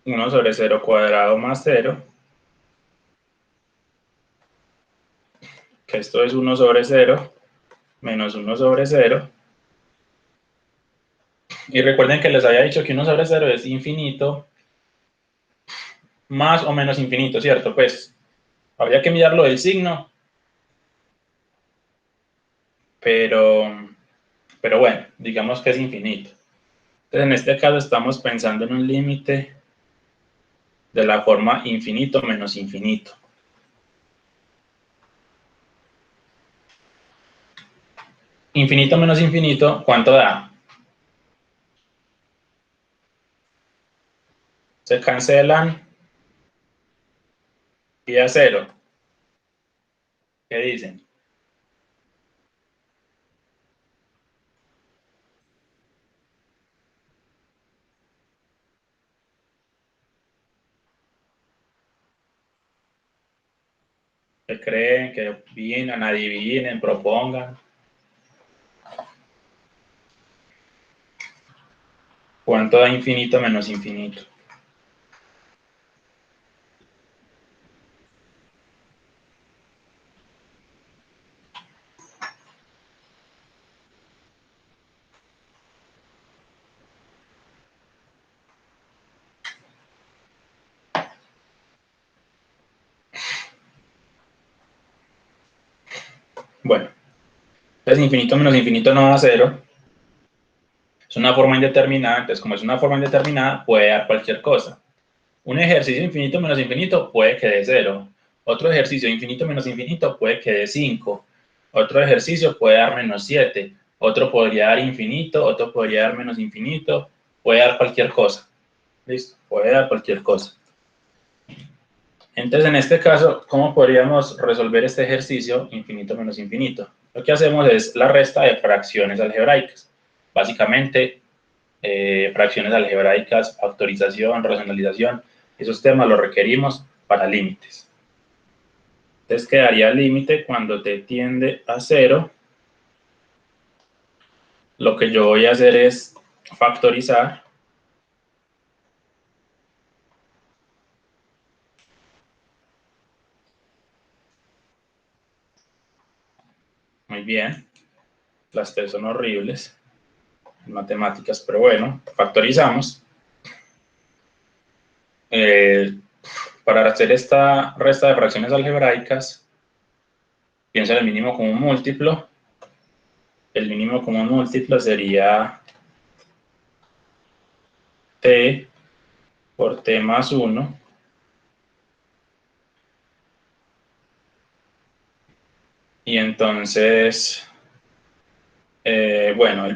[SPEAKER 1] 1 sobre 0 cuadrado más 0, que esto es 1 sobre 0 menos 1 sobre 0. Y recuerden que les había dicho que 1 sobre 0 es infinito más o menos infinito, ¿cierto? Pues habría que mirarlo del signo, pero bueno, digamos que es infinito. Entonces, en este caso estamos pensando en un límite de la forma infinito menos infinito. Infinito menos infinito, ¿cuánto da? Se cancelan y a cero. ¿Qué dicen? ¿Qué creen? ¿Que opinan? Adivinen, propongan. ¿Cuánto da infinito menos infinito? Bueno, entonces infinito menos infinito no da cero. Es una forma indeterminada, entonces como es una forma indeterminada, puede dar cualquier cosa. Un ejercicio infinito menos infinito puede que dé 0. Otro ejercicio infinito menos infinito puede que dé 5. Otro ejercicio puede dar menos 7. Otro podría dar infinito, otro podría dar menos infinito. Puede dar cualquier cosa. ¿Listo? Puede dar cualquier cosa. Entonces, en este caso, ¿cómo podríamos resolver este ejercicio infinito menos infinito? Lo que hacemos es la resta de fracciones algebraicas. Básicamente, fracciones algebraicas, factorización, racionalización, esos temas los requerimos para límites. Entonces quedaría el límite cuando t tiende a 0. Lo que yo voy a hacer es factorizar. Muy bien. Las tres son horribles en matemáticas, pero bueno, factorizamos. Para hacer esta resta de fracciones algebraicas, pienso en el mínimo común múltiplo. El mínimo común múltiplo sería t por t más 1. Y entonces, bueno,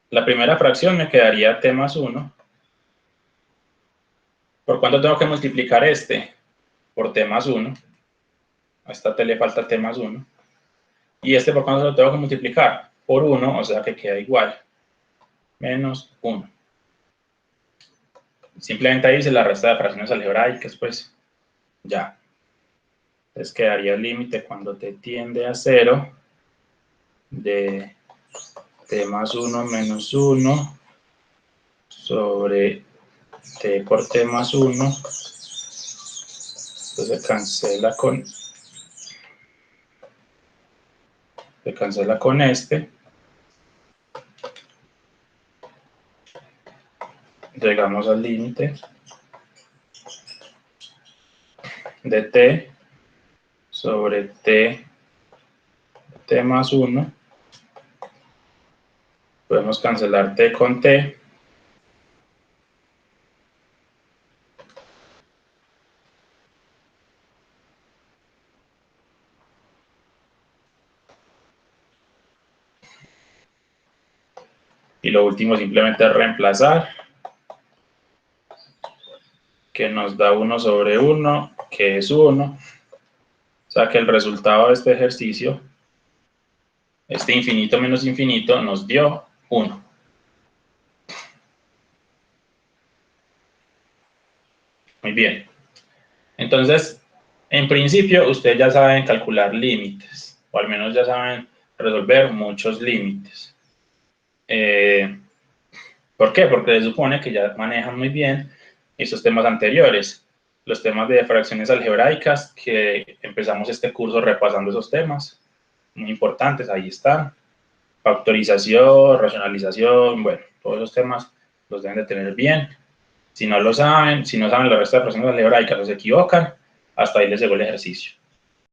[SPEAKER 1] la primera fracción me quedaría t más 1. ¿Por cuánto tengo que multiplicar este? Por t más 1. A esta t le falta t más 1. ¿Y este por cuánto lo tengo que multiplicar? Por 1, o sea que queda igual. Menos 1. Simplemente ahí se la resta de fracciones algebraicas, pues ya. Entonces quedaría el límite cuando t tiende a 0 de t más 1 menos 1 sobre t por t más 1. Entonces se cancela con este. llegamos al límite de t sobre t más 1. Podemos cancelar t con t. Y lo último simplemente es reemplazar, que nos da 1 sobre 1, que es 1. O sea que el resultado de este ejercicio, este infinito menos infinito, nos dio 1. Muy bien. Entonces, en principio, ustedes ya saben calcular límites, o al menos ya saben resolver muchos límites. ¿Por qué? Porque se supone que ya manejan muy bien esos temas anteriores, los temas de fracciones algebraicas, que empezamos este curso repasando esos temas, muy importantes, ahí están. Factorización, racionalización, bueno, todos esos temas los deben de tener bien. Si no lo saben, si no saben la resta de fracciones algebraicas o se equivocan, hasta ahí les llegó el ejercicio.